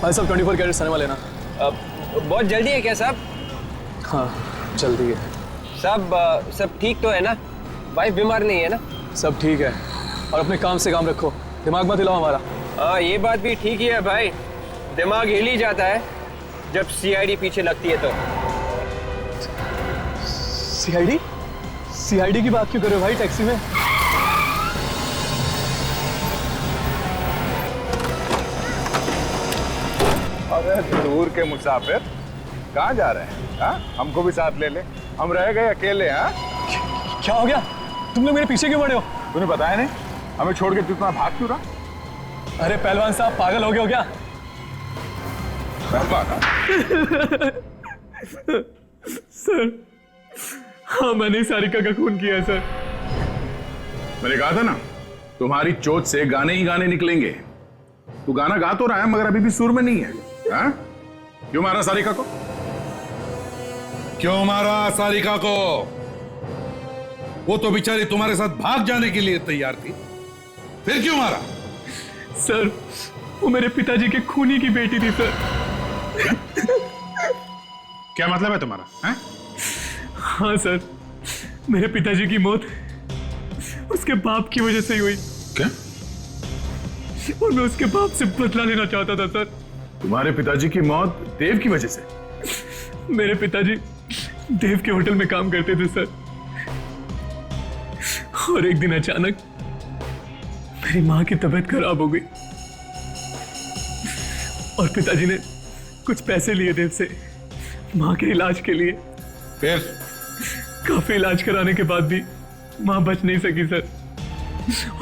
भाई साहब 24 कैरेट सिनेमा लेना। बहुत जल्दी है क्या साहब? हाँ जल्दी है साहब। सब ठीक तो है ना? वाइफ बीमार नहीं है ना? सब ठीक है, और अपने काम से काम रखो, दिमाग मत हिलाओ हमारा। हाँ ये बात भी ठीक ही है भाई, दिमाग हिल ही जाता है जब सीआईडी पीछे लगती है तो। सीआईडी? सीआईडी की बात क्यों कर रहे हो भाई टैक्सी में? अरे दूर के मुसाफिर, कहाँ जा रहे हैं? हाँ, हमको भी साथ ले ले, हम रह गए अकेले। हाँ क्या हो गया? तुम लोग मेरे पीछे क्यों पड़े हो? तूने बताया नहीं? हमें छोड़ के तू इतना भाग क्यों रहा? अरे पहलवान साहब, पागल हो गए हो क्या? सर, हाँ मैंने सारिका का खून किया है सर। मैंने कहा था ना, तुम्हारी चोट से गाने ही गाने निकलेंगे। तू गाना गा तो रहा है मगर अभी भी सुर में नहीं है। हाँ? क्यों मारा सारिका को? क्यों मारा सारिका को? वो तो बेचारी तुम्हारे साथ भाग जाने के लिए तैयार थी, फिर क्यों मारा? सर, वो मेरे पिताजी के खूनी की बेटी थी सर। क्या मतलब है तुम्हारा? है? हाँ सर, मेरे पिताजी की मौत उसके बाप की वजह से ही हुई। क्या? और मैं उसके बाप से बदला लेना चाहता था सर। तुम्हारे पिताजी की मौत देव की वजह से? मेरे पिताजी देव के होटल में काम करते थे सर, और एक दिन अचानक मेरी माँ की तबीयत खराब हो गई और पिताजी ने कुछ पैसे लिए देव से माँ के इलाज के लिए। फिर काफी इलाज कराने के बाद भी माँ बच नहीं सकी सर,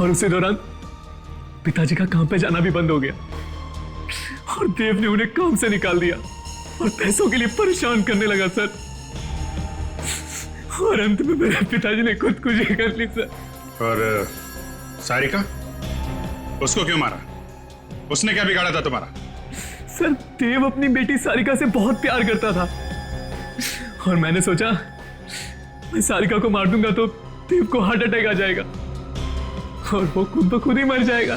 और उसी दौरान पिताजी का काम पे जाना भी बंद हो गया और देव ने उन्हें काम से निकाल दिया और पैसों के लिए परेशान करने लगा सर, और अंत में मेरे पिताजी ने खुदकुशी कर ली सर। और सारिका, उसको क्यों मारा? उसने क्या बिगाड़ा था तुम्हारा? सर, देव अपनी बेटी सारिका से बहुत प्यार करता था और मैंने सोचा मैं सारिका को मार दूंगा तो देव को हार्ट अटैक आ जाएगा और वो खुद ब खुद ही मर जाएगा।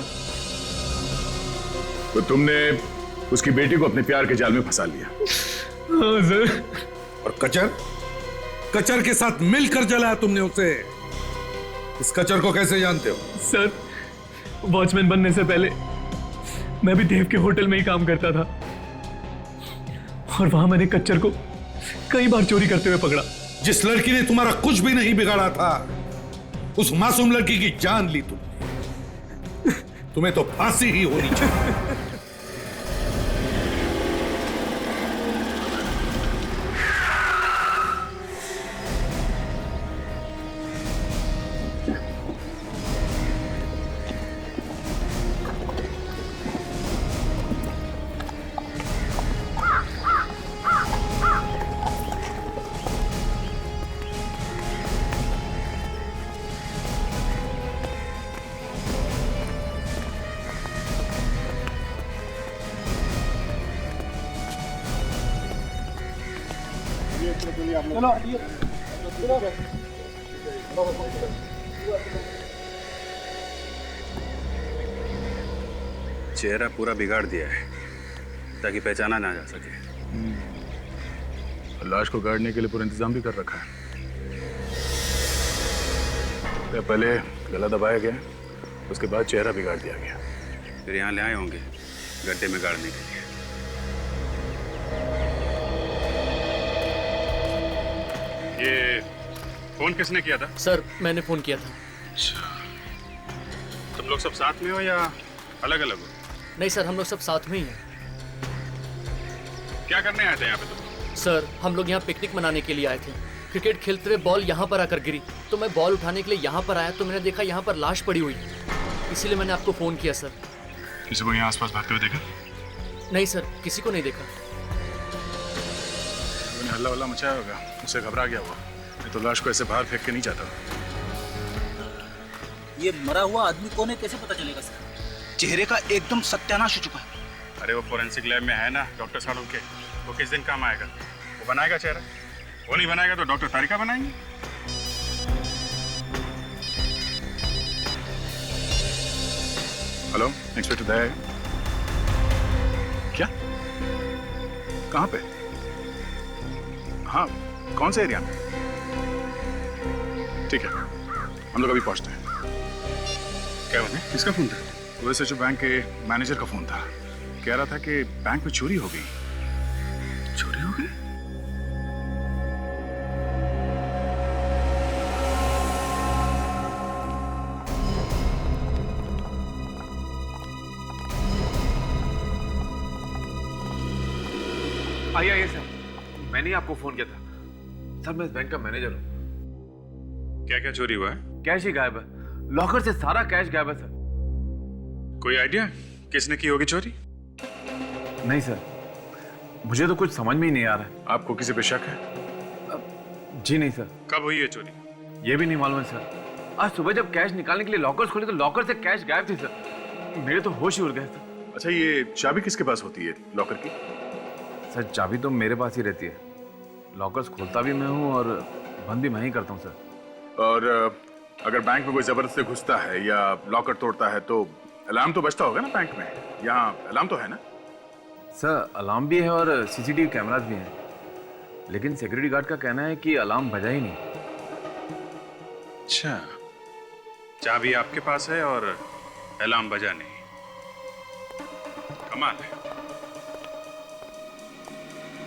तो तुमने उसकी बेटी को अपने प्यार के जाल में फंसा लिया? हाँ सर। और कचर के साथ मिलकर जलाया तुमने उसे। इस कचर को कैसे जानते हो? सर, वॉचमैन बनने से पहले मैं भी देव के होटल में ही काम करता था और वहां मैंने कच्चर को कई बार चोरी करते हुए पकड़ा। जिस लड़की ने तुम्हारा कुछ भी नहीं बिगाड़ा था, उस मासूम लड़की की जान ली तुमने। तुम्हें तो फांसी ही होनी चाहिए। चेहरा पूरा बिगाड़ दिया है ताकि पहचाना ना जा सके। लाश को गाड़ने के लिए पूरा इंतजाम भी कर रखा है। पहले गला दबाया गया, उसके बाद चेहरा बिगाड़ दिया गया। फिर यहाँ ले आए होंगे गड्ढे में गाड़ने के लिए। ये फोन किसने किया था? सर, मैंने फोन किया था। अच्छा, तुम लोग सब साथ में हो या अलग अलग हो? नहीं सर, हम लोग सब साथ में ही हैं। क्या करने आए थे यहाँ पे तुम? सर, हम लोग यहाँ पिकनिक मनाने के लिए आए थे। क्रिकेट खेलते हुए बॉल यहाँ पर आकर गिरी तो मैं बॉल उठाने के लिए यहाँ पर आया तो मैंने देखा यहाँ पर लाश पड़ी हुई, इसीलिए मैंने आपको फोन किया सर। किसी को यहाँ आसपास भागते हुए देखा? नहीं सर, किसी को नहीं देखा। उन्हें हल्ला वल्ला मचाया होगा, उसे घबरा गया हुआ। मैं तो लाश को ऐसे बाहर फेंक के नहीं जाता। ये मरा हुआ आदमी कौन है, कैसे पता चलेगा सर? चेहरे का एकदम सत्यानाश हो चुका है। अरे वो फोरेंसिक लैब में है ना डॉक्टर सालों के, वो किस दिन काम आएगा? वो बनाएगा चेहरा। वो नहीं बनाएगा तो डॉक्टर तारिका बनाएंगे। हेलो, इंस्पेक्टर दया। क्या? कहाँ पे? हाँ, कौन से एरिया में? ठीक है, हम लोग अभी पहुंचते हैं। क्या हुआ? किसका फोन था? वैसे जो बैंक के मैनेजर का फोन था, कह रहा था कि बैंक में चोरी हो गई। चोरी हो गई? आइए सर, मैंने ही आपको फोन किया था। सर, मैं इस बैंक का मैनेजर हूँ। क्या क्या चोरी हुआ है? कैश ही गायब है, लॉकर से सारा कैश गायब है सर। कोई आइडिया किसने की होगी चोरी? नहीं सर, मुझे तो कुछ समझ में ही नहीं आ रहा है। आपको किसी पे शक है? जी नहीं सर। कब हुई है चोरी? ये भी नहीं मालूम है सर। आज सुबह जब कैश निकालने के लिए लॉकर्स खोले तो लॉकर से कैश गायब थी सर। मेरे तो होश ही उड़ गए सर। अच्छा, ये चाबी किसके पास होती है लॉकर की? सर चाबी तो मेरे पास ही रहती है, लॉकर्स खोलता भी मैं हूँ और बंद भी मैं ही करता हूँ सर। और अगर बैंक में कोई जबरदस्ती घुसता है या लॉकर तोड़ता है तो अलार्म तो बजता होगा ना बैंक में? यहाँ अलार्म तो है ना? सर अलार्म भी है और सीसीटीवी कैमरास भी हैं, लेकिन सिक्योरिटी गार्ड का कहना है कि अलार्म बजा ही नहीं। अच्छा, चाबी आपके पास है और अलार्म बजा नहीं। कमाल है।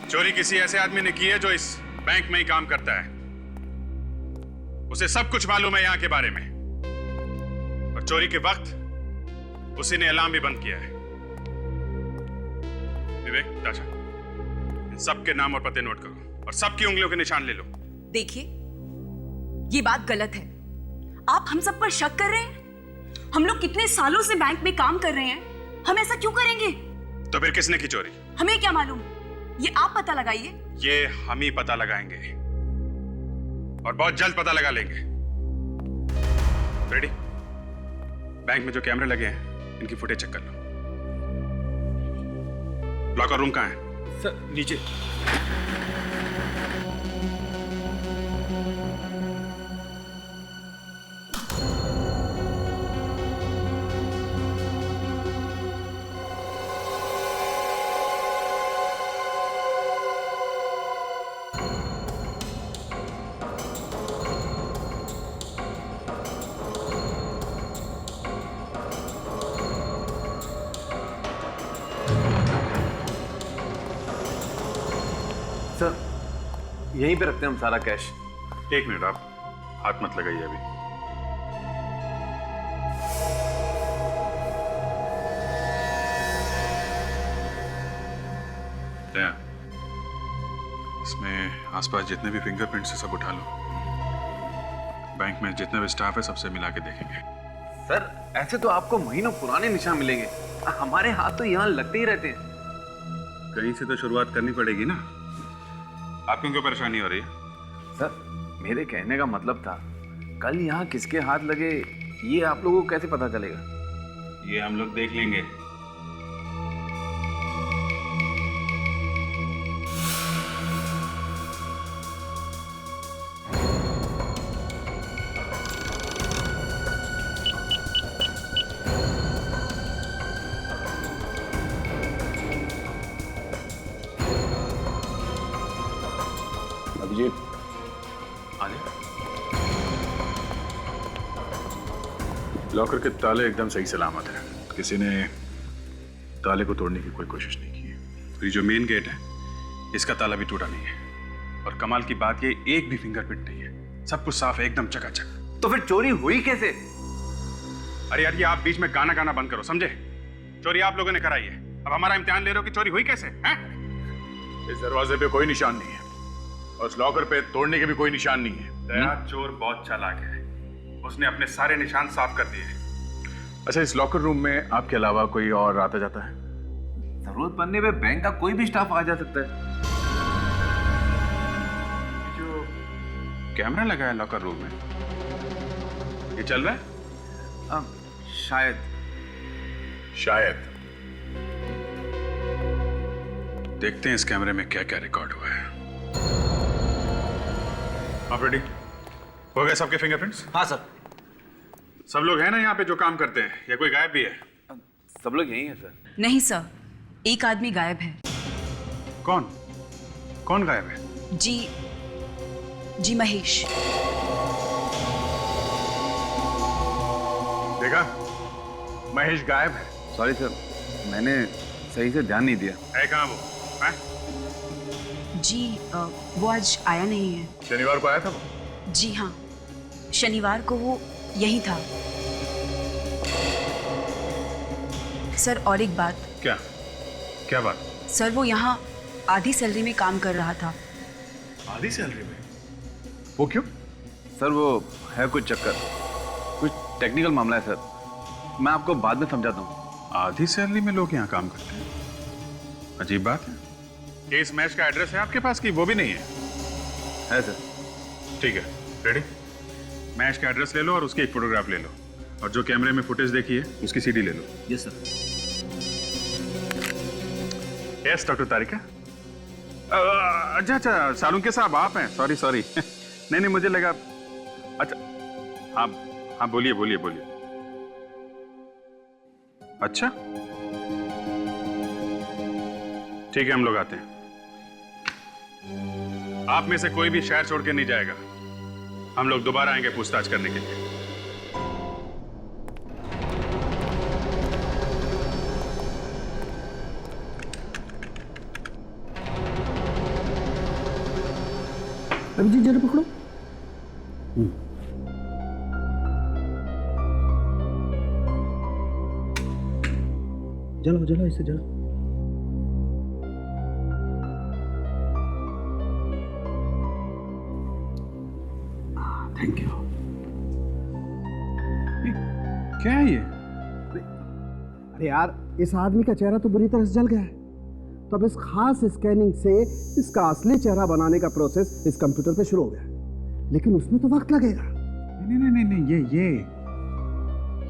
चोरी किसी ऐसे आदमी ने की है जो इस बैंक में ही काम करता है। उसे सब कुछ मालूम है यहाँ के बारे में, और चोरी के वक्त उसी ने अलार्म भी बंद किया है। विवेक, ताशा, इन सबके नाम और पते नोट करो और सबकी उंगलियों के निशान ले लो। देखिए, ये बात गलत है। आप हम सब पर शक कर रहे हैं। हम लोग कितने सालों से बैंक में काम कर रहे हैं, हम ऐसा क्यों करेंगे? तो फिर किसने की चोरी? हमें क्या मालूम, ये आप पता लगाइए। ये हम ही पता लगाएंगे और बहुत जल्द पता लगा लेंगे। रेडी? बैंक में जो कैमरे लगे हैं इनकी फुटेज चेक कर लो। लॉकर रूम कहाँ है? सर नीचे। सर यहीं पे रखते हैं हम सारा कैश। एक मिनट, आप हाथ मत लगाइए अभी। दया, इसमें आसपास जितने भी फिंगरप्रिंट्स है सब उठा लो। बैंक में जितने भी स्टाफ है सबसे मिला के देखेंगे। सर ऐसे तो आपको महीनों पुराने निशान मिलेंगे, हमारे हाथ तो यहाँ लगते ही रहते हैं। कहीं से तो शुरुआत करनी पड़ेगी ना। आपको क्यों परेशानी हो रही है? सर मेरे कहने का मतलब था, कल यहाँ किसके हाथ लगे ये आप लोगों को कैसे पता चलेगा? ये हम लोग देख लेंगे। अभिजीत, लॉकर के ताले एकदम सही सलामत है। किसी ने ताले को तोड़ने की कोई कोशिश नहीं की है। तो ये जो मेन गेट है इसका ताला भी टूटा नहीं है, और कमाल की बात ये एक भी फिंगरप्रिंट नहीं है। सब कुछ साफ है, एकदम चकाचक। तो फिर चोरी हुई कैसे? अरे यार, ये आप बीच में गाना गाना बंद करो, समझे? चोरी आप लोगों ने कराई है, अब हमारा इम्तिहान ले रहे हो कि चोरी हुई कैसे हैं? इस दरवाजे पे कोई निशान नहीं है और उस लॉकर पे तोड़ने के भी कोई निशान नहीं है। दया, चोर बहुत चालाक है, उसने अपने सारे निशान साफ कर दिए। अच्छा, इस लॉकर रूम में आपके अलावा कोई और आता जाता है? जरूरत पड़ने पे बैंक का कोई भी स्टाफ आ जा सकता है। जो कैमरा लगा है लॉकर रूम में, ये चल रहा है? शायद। देखते हैं इस कैमरे में क्या क्या रिकॉर्ड हुआ है। आप रेडी? हो गए सबके फिंगरप्रिंट्स? हाँ सर। सब लोग हैं ना यहाँ पे जो काम करते हैं, या कोई गायब भी है? सब लोग यही हैं सर। नहीं सर, एक आदमी गायब है। कौन? कौन गायब है? जी महेश। देखा, महेश गायब है। सॉरी सर, मैंने सही से ध्यान नहीं दिया। है कहाँ वो? है? जी वो आज आया नहीं है। शनिवार को आया था वो? जी हाँ, शनिवार को वो यही था। सर और एक बात। क्या? क्या बात? सर वो यहाँ आधी सैलरी में काम कर रहा था। आधी सैलरी में? वो क्यों? सर वो है कुछ चक्कर, कुछ टेक्निकल मामला है सर, मैं आपको बाद में समझाता हूँ। आधी सैलरी में लोग यहाँ काम करते हैं, अजीब बात है। इस मैच का एड्रेस है आपके पास कि वो भी नहीं है? है सर। ठीक है, रेडी? मैच का एड्रेस ले लो और उसकी एक फोटोग्राफ ले लो, और जो कैमरे में फुटेज देखी है उसकी सीडी ले लो। Yes sir. Yes doctor Tarika. अच्छा अच्छा, सालुंके साहब आप हैं? सॉरी सॉरी नहीं मुझे लगा। अच्छा हाँ हाँ, बोलिए बोलिए बोलिए। अच्छा ठीक है, हम लोग आते हैं। आप में से कोई भी शहर छोड़ के नहीं जाएगा, हम लोग दोबारा आएंगे पूछताछ करने के लिए। अभिजीत जरा पकड़ो। जलाओ जलाओ, इसे जलाओ। Thank you. क्या है ये? अरे यार, इस आदमी का चेहरा तो बुरी तरह से जल गया है, तो अब इस खास स्कैनिंग से इसका असली चेहरा बनाने का प्रोसेस इस कंप्यूटर पे शुरू हो गया, लेकिन उसमें तो वक्त लगेगा। नहीं नहीं नहीं नहीं,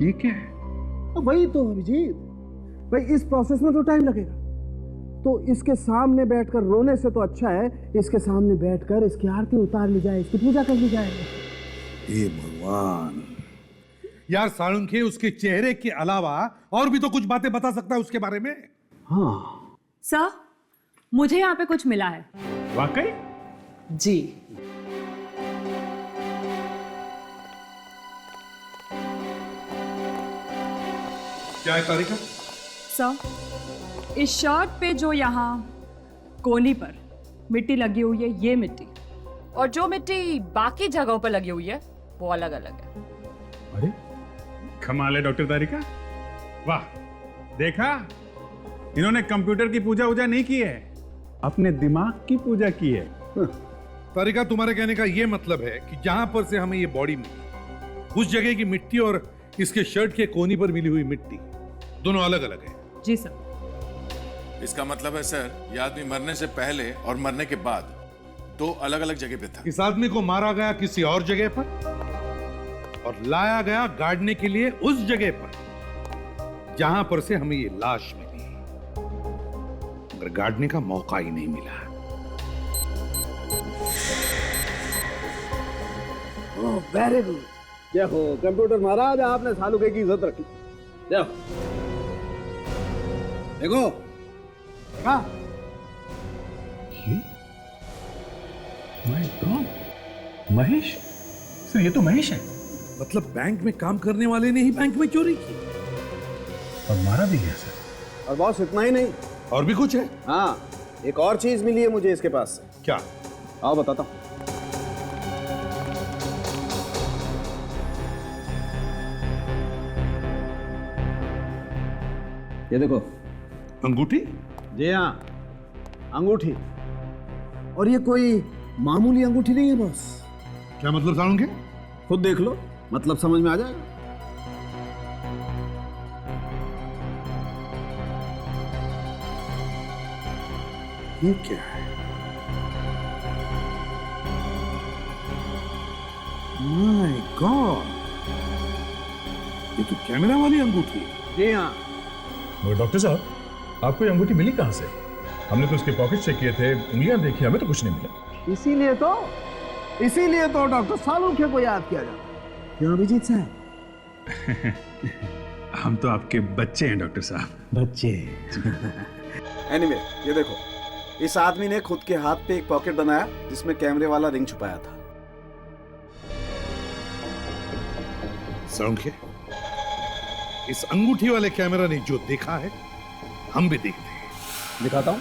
ये क्या है? वही तो अभिजीत भाई, इस प्रोसेस में तो टाइम लगेगा, तो इसके सामने बैठकर रोने से तो अच्छा है इसके सामने बैठकर इसकी आरती उतार ली जाए, इसकी पूजा कर ली जाए। हे भगवान यार, साळुंखे उसके चेहरे के अलावा और भी तो कुछ बातें बता सकता है उसके बारे में। हाँ सर, मुझे यहाँ पे कुछ मिला है। वाकई? जी। क्या है तारिका? सर, इस शर्ट पे जो यहाँ कोनी पर मिट्टी लगी हुई है, ये मिट्टी, और जो मिट्टी बाकी जगहों पर लगी हुई है वो अलग अलग है। अरे कमाल है डॉक्टर तारिका, वाह! देखा, इन्होंने कंप्यूटर की पूजा वूजा नहीं की है, अपने दिमाग की पूजा की है। तारिका, तुम्हारे कहने का यह मतलब है कि जहां पर से हमें ये बॉडी मिली, उस जगह की मिट्टी और इसके शर्ट के कोनी पर मिली हुई मिट्टी दोनों अलग अलग है? जी सर। इसका मतलब है सर, ये आदमी मरने से पहले और मरने के बाद दो अलग अलग जगह पे था। इस आदमी को मारा गया किसी और जगह पर और लाया गया गाड़ने के लिए उस जगह पर जहां पर से हमें ये लाश मिली, मगर गाड़ने का मौका ही नहीं मिला। वेरी गुड, जय हो कंप्यूटर महाराज, आपने सालुके की इज्जत रखी। जय हो। देखो देखा, महेश सर, ये तो महेश है। मतलब बैंक में काम करने वाले ने ही बैंक में चोरी की और मारा भी गया सर। और बॉस इतना ही नहीं, और भी कुछ है? हाँ, एक और चीज मिली है मुझे इसके पास से। क्या? आओ बताता हूं। ये देखो अंगूठी। जी हाँ, अंगूठी, और ये कोई मामूली अंगूठी नहीं है बॉस। क्या मतलब सालुंखे? खुद देख लो, मतलब समझ में आ जाएगा। ये क्या है? माय गॉड, ये तो कैमरा वाली अंगूठी है। जी हाँ। और डॉक्टर साहब, आपको ये अंगूठी मिली कहाँ से? हमने तो उसके पॉकेट चेक किए थे, उंगलियां देखी, हमें तो कुछ नहीं मिला। इसीलिए तो डॉक्टर सालुखे को याद किया जाता है। क्यों अभिजीत साहब? हम तो आपके बच्चे हैं डॉक्टर साहब। बच्चे। एनीवे, ये देखो, इस आदमी ने खुद के हाथ पे एक पॉकेट बनाया जिसमें कैमरे वाला रिंग छुपाया था। सालुंखे, इस अंगूठी वाले कैमरा ने जो देखा है हम भी देखते हैं। दिखाता हूं।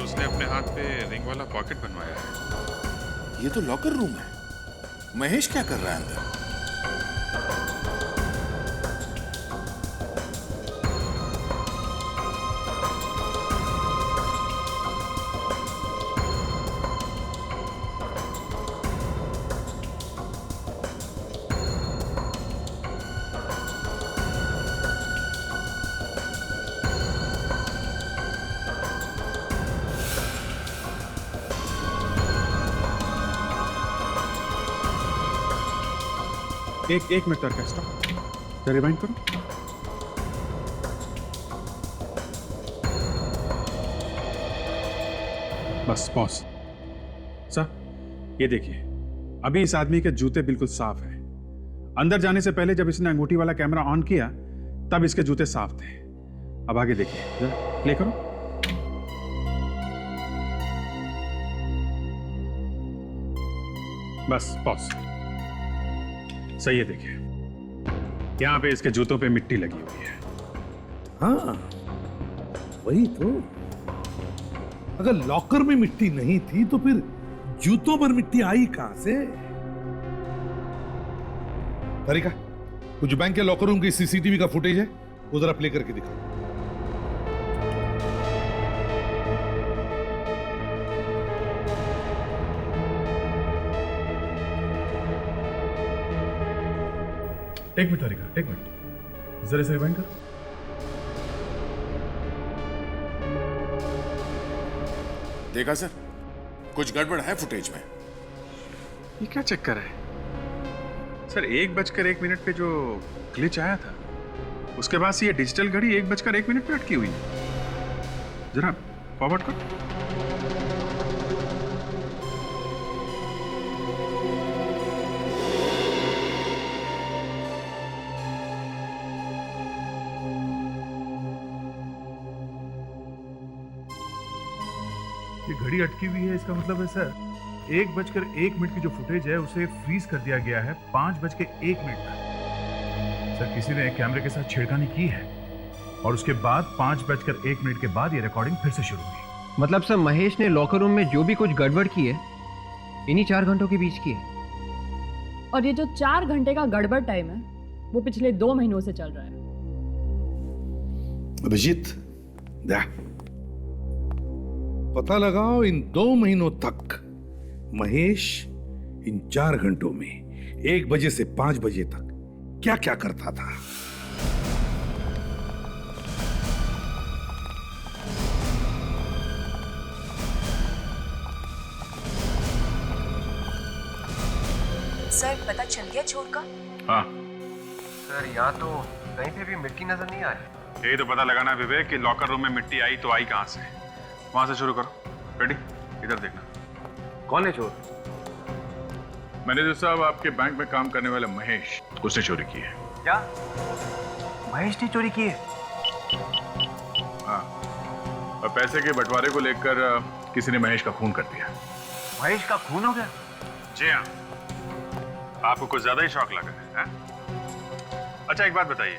उसने अपने हाथ पे रिंग वाला पॉकेट बनवाया है। ये तो लॉकर रूम है। महेश क्या कर रहा है अंदर? एक मिनट तक स्टॉप, रिवाइंड करो। बस पॉज। सर ये देखिए, अभी इस आदमी के जूते बिल्कुल साफ हैं। अंदर जाने से पहले जब इसने अंगूठी वाला कैमरा ऑन किया तब इसके जूते साफ थे। अब आगे देखिए, जरा प्ले करो। बस पॉज। सही है, देखिए यहां पे इसके जूतों पे मिट्टी लगी हुई है। हाँ वही तो, अगर लॉकर में मिट्टी नहीं थी तो फिर जूतों पर मिट्टी आई कहां से? तारिका, कुछ बैंक के लॉकर रूम की सीसीटीवी का फुटेज है, वो जरा प्ले करके दिखाओ। एक मिनट तारिका, एक मिनट, जरा से रिवाइंड करो। देखा सर, कुछ गड़बड़ है फुटेज में। ये क्या चक्कर है सर? 1:01 पे जो ग्लिच आया था उसके बाद से ये डिजिटल घड़ी 1:01 पे अटकी हुई है। जरा फॉरवर्ड करो। ये घड़ी अटकी हुई है, इसका मतलब है सर 1:01 की जो फुटेज है उसे फ्रीज कर दिया गया है 5:01 तक। सर किसी ने कैमरे के साथ छेड़खानी की है और उसके बाद 5:01 के बाद ये रिकॉर्डिंग फिर से शुरू हुई। मतलब सर महेश ने लॉकर रूम में जो भी कुछ गड़बड़ की है इन्हीं 4 घंटों के बीच की है। और ये जो 4 घंटे का गड़बड़ टाइम है वो पिछले 2 महीनों से चल रहा है। अभिजीत, पता लगाओ इन 2 महीनों तक महेश इन 4 घंटों में 1 बजे से 5 बजे तक क्या क्या करता था। सर पता चल गया चोर का? हाँ सर यहाँ तो कहीं पे भी मिट्टी नजर नहीं आ रही। यही तो पता लगाना है विवेक कि लॉकर रूम में मिट्टी आई तो आई कहां से। वहां से शुरू करो। रेडी? इधर देखना। कौन है चोर? मैनेजर साहब, आपके बैंक में काम करने वाले महेश, उसने चोरी की है। क्या महेश ने चोरी की है? हाँ, और पैसे के बंटवारे को लेकर किसी ने महेश का खून कर दिया। महेश का खून हो गया? जी हाँ। आपको कुछ ज्यादा ही शौक लगा है? अच्छा एक बात बताइए,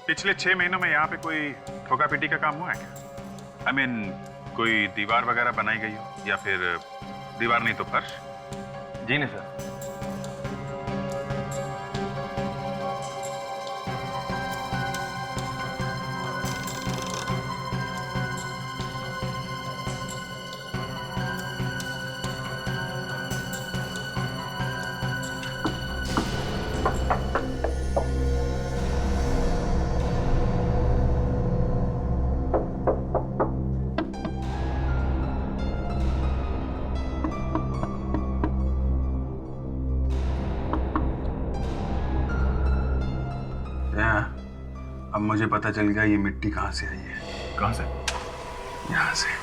पिछले 6 महीनों में यहाँ पे कोई ठोका पीटी का काम हुआ है क्या? I mean, कोई दीवार वगैरह बनाई गई हो या फिर दीवार नहीं तो फर्श? जी नहीं सर। अब मुझे पता चल गया ये मिट्टी कहां से आई है। कहां से? यहां से।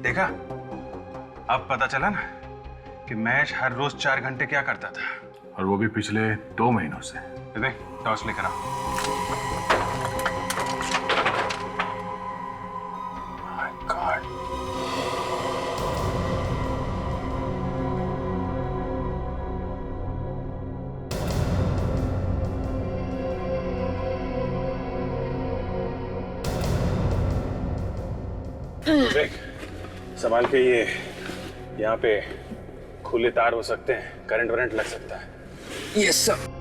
देखा, अब पता चला ना कि महेश हर रोज 4 घंटे क्या करता था, और वो भी पिछले 2 महीनों से। देख टॉर्च लेकर आओ। My God. देख संभाल के, ये यहाँ पे खुले तार हो सकते हैं, करंट वरंट लग सकता है। Yes sir.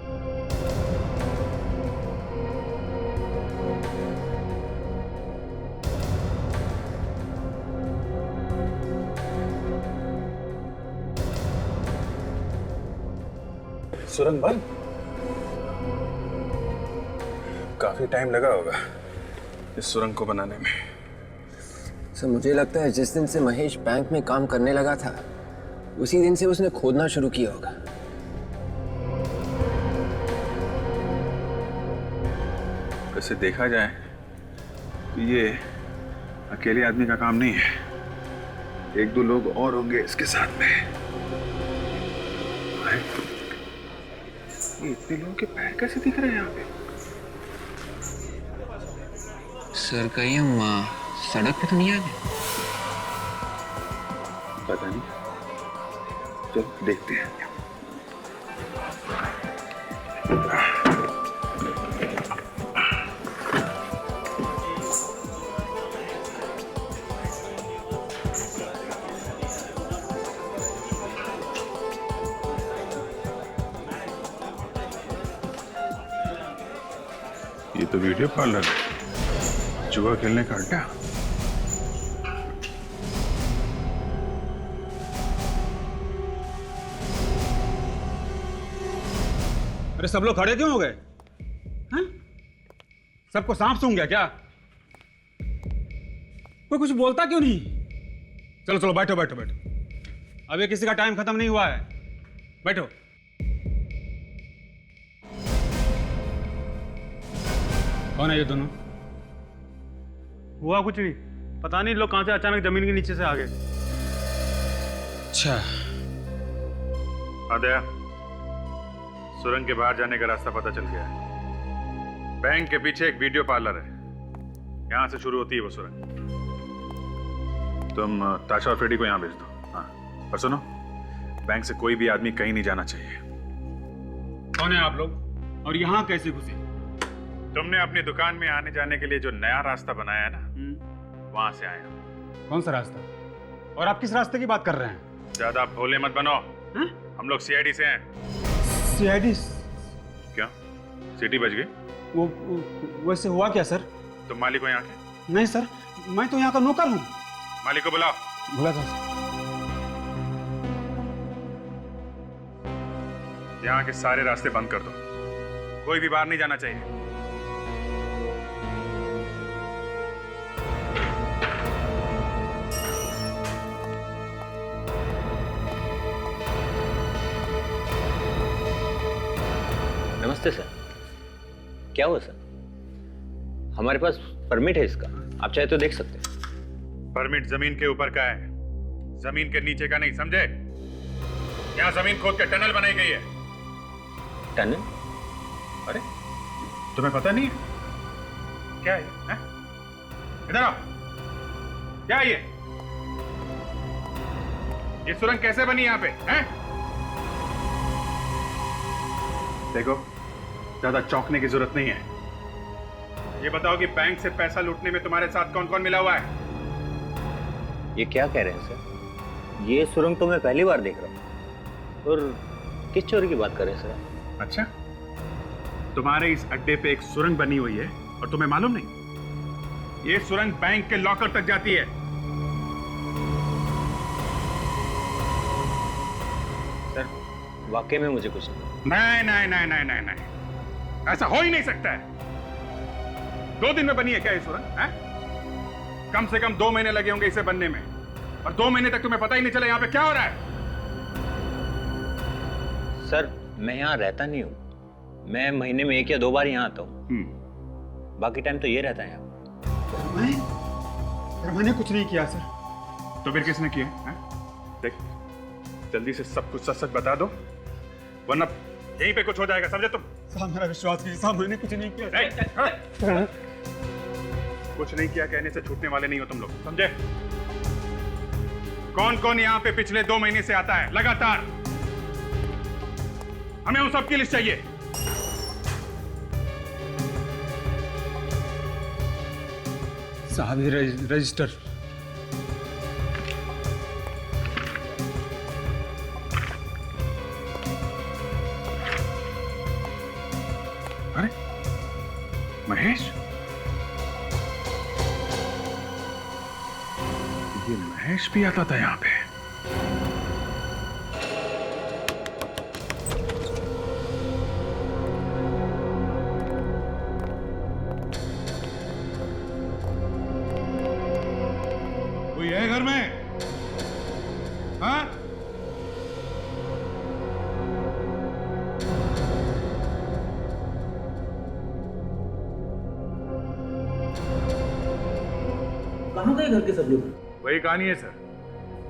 सुरंग बंद? काफी टाइम लगा होगा इस सुरंग को बनाने में। सर मुझे लगता है जिस दिन से महेश बैंक में काम करने लगा था उसी दिन से उसने खोदना शुरू किया होगा। वैसे देखा जाए तो ये अकेले आदमी का काम नहीं है, 1-2 लोग और होंगे इसके साथ में। ये इतने लोगों के पैर कैसे दिख रहे हैं यहाँ पे? सर कहीं हम सड़क पे तो नहीं आ गए? पता नहीं, चलो देखते हैं। ये तो वीडियो पार्लर है, जुआ खेलने का अड्डा। अरे सब लोग खड़े क्यों हो गए? सबको सांप सूंघ गया क्या? कोई कुछ बोलता क्यों नहीं? चलो चलो बैठो बैठो बैठो, अभी किसी का टाइम खत्म नहीं हुआ है, बैठो। कौन है ये दोनों? हुआ कुछ नहीं, पता नहीं लोग कहां से अचानक जमीन के नीचे से आ गए। अच्छा आदया, सुरंग के बाहर जाने का रास्ता पता चल गया है। बैंक के पीछे एक वीडियो पार्लर है, यहां से शुरू होती है वो सुरंग। तुम ताशा और फ्रेडी को यहां भेज दो। हाँ, और सुनो, बैंक से कोई भी आदमी कहीं नहीं जाना चाहिए। कौन है आप लोग और यहाँ कैसे घुसे? तुमने अपनी दुकान में आने जाने के लिए जो नया रास्ता बनाया है ना, वहां से आया। कौन सा रास्ता? और आप किस रास्ते की बात कर रहे हैं? ज्यादा भोले मत बनो। हम लोग सीआईडी से हैं। सीआईडी? क्या सिटी बच गई? वो वैसे हुआ क्या सर? तुम मालिक हो यहाँ के? नहीं सर, मैं तो यहाँ का नौकर हूँ। मालिक को बुलाओ। बुला था। यहाँ के सारे रास्ते बंद कर दो, कोई भी बाहर नहीं जाना चाहिए। नमस्ते सर। क्या हुआ सर? हमारे पास परमिट है इसका, आप चाहे तो देख सकते हैं। परमिट जमीन के ऊपर का है, जमीन के नीचे का नहीं, समझे? यहाँ जमीन खोद के टनल बनाई गई है। टनल? अरे तुम्हें पता नहीं है? क्या है? इधर आओ। क्या है ये? सुरंग कैसे बनी यहाँ पे? हैं? देखो, ज्यादा चौंकने की जरूरत नहीं है। ये बताओ कि बैंक से पैसा लूटने में तुम्हारे साथ कौन कौन मिला हुआ है? ये क्या कह रहे हैं सर? ये सुरंग तो मैं पहली बार देख रहा हूँ। और किस चोरी की बात कर रहे हैं सर? अच्छा, तुम्हारे इस अड्डे पे एक सुरंग बनी हुई है और तुम्हें मालूम नहीं? ये सुरंग बैंक के लॉकर तक जाती है। सर वाकई में मुझे कुछ नहीं, ऐसा हो ही नहीं सकता है। 2 दिन में बनी है क्या ये सुरंग? कम से कम 2 महीने लगे होंगे इसे बनने में, और 2 महीने तक तुम्हें पता ही नहीं चला यहाँ पे क्या हो रहा है। सर मैं यहाँ रहता नहीं हूँ, मैं महीने में 1 या 2 बार यहाँ आता हूँ। बाकी टाइम तो ये रहता है यहाँ। मैंने कुछ नहीं किया सर। तो फिर किसने किया है? देख, जल्दी से सब कुछ सच सच बता दो, वरना यहीं पे कुछ हो जाएगा, समझे तुम? साहब मेरा विश्वास कीजिए साहब, मैंने कुछ नहीं किया। कुछ नहीं किया कहने से छूटने वाले नहीं हो तुम लोग, समझे? कौन कौन यहाँ पे पिछले 2 महीने से आता है लगातार? हमें उन सब की लिस्ट चाहिए। साहब ये रजिस्टर। अरे महेश, ये महेश भी आता था यहाँ पे। कोई है घर में? हाँ? कहाँ गए घर के सब लोग? वही कहानी है सर,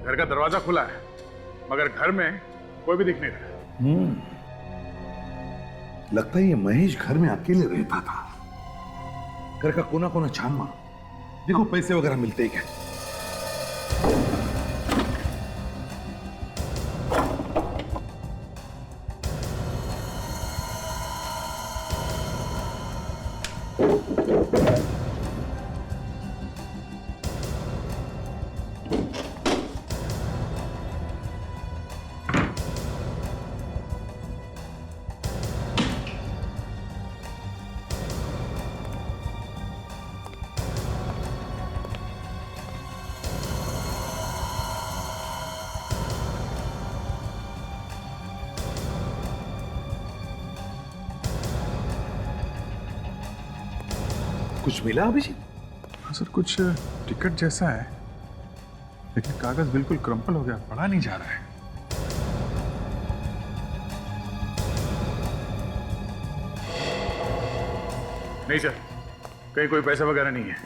घर का दरवाजा खुला है मगर घर में कोई भी दिख नहीं रहा। लगता है ये महेश घर में अकेले रहता था। घर का कोना कोना छान मारो, देखो पैसे वगैरह मिलते ही क्या। कुछ मिला अभिजीत? हाँ सर, कुछ टिकट जैसा है लेकिन कागज बिल्कुल क्रम्पल हो गया, पढ़ा नहीं जा रहा है। नहीं सर, कहीं कोई पैसा वगैरह नहीं है।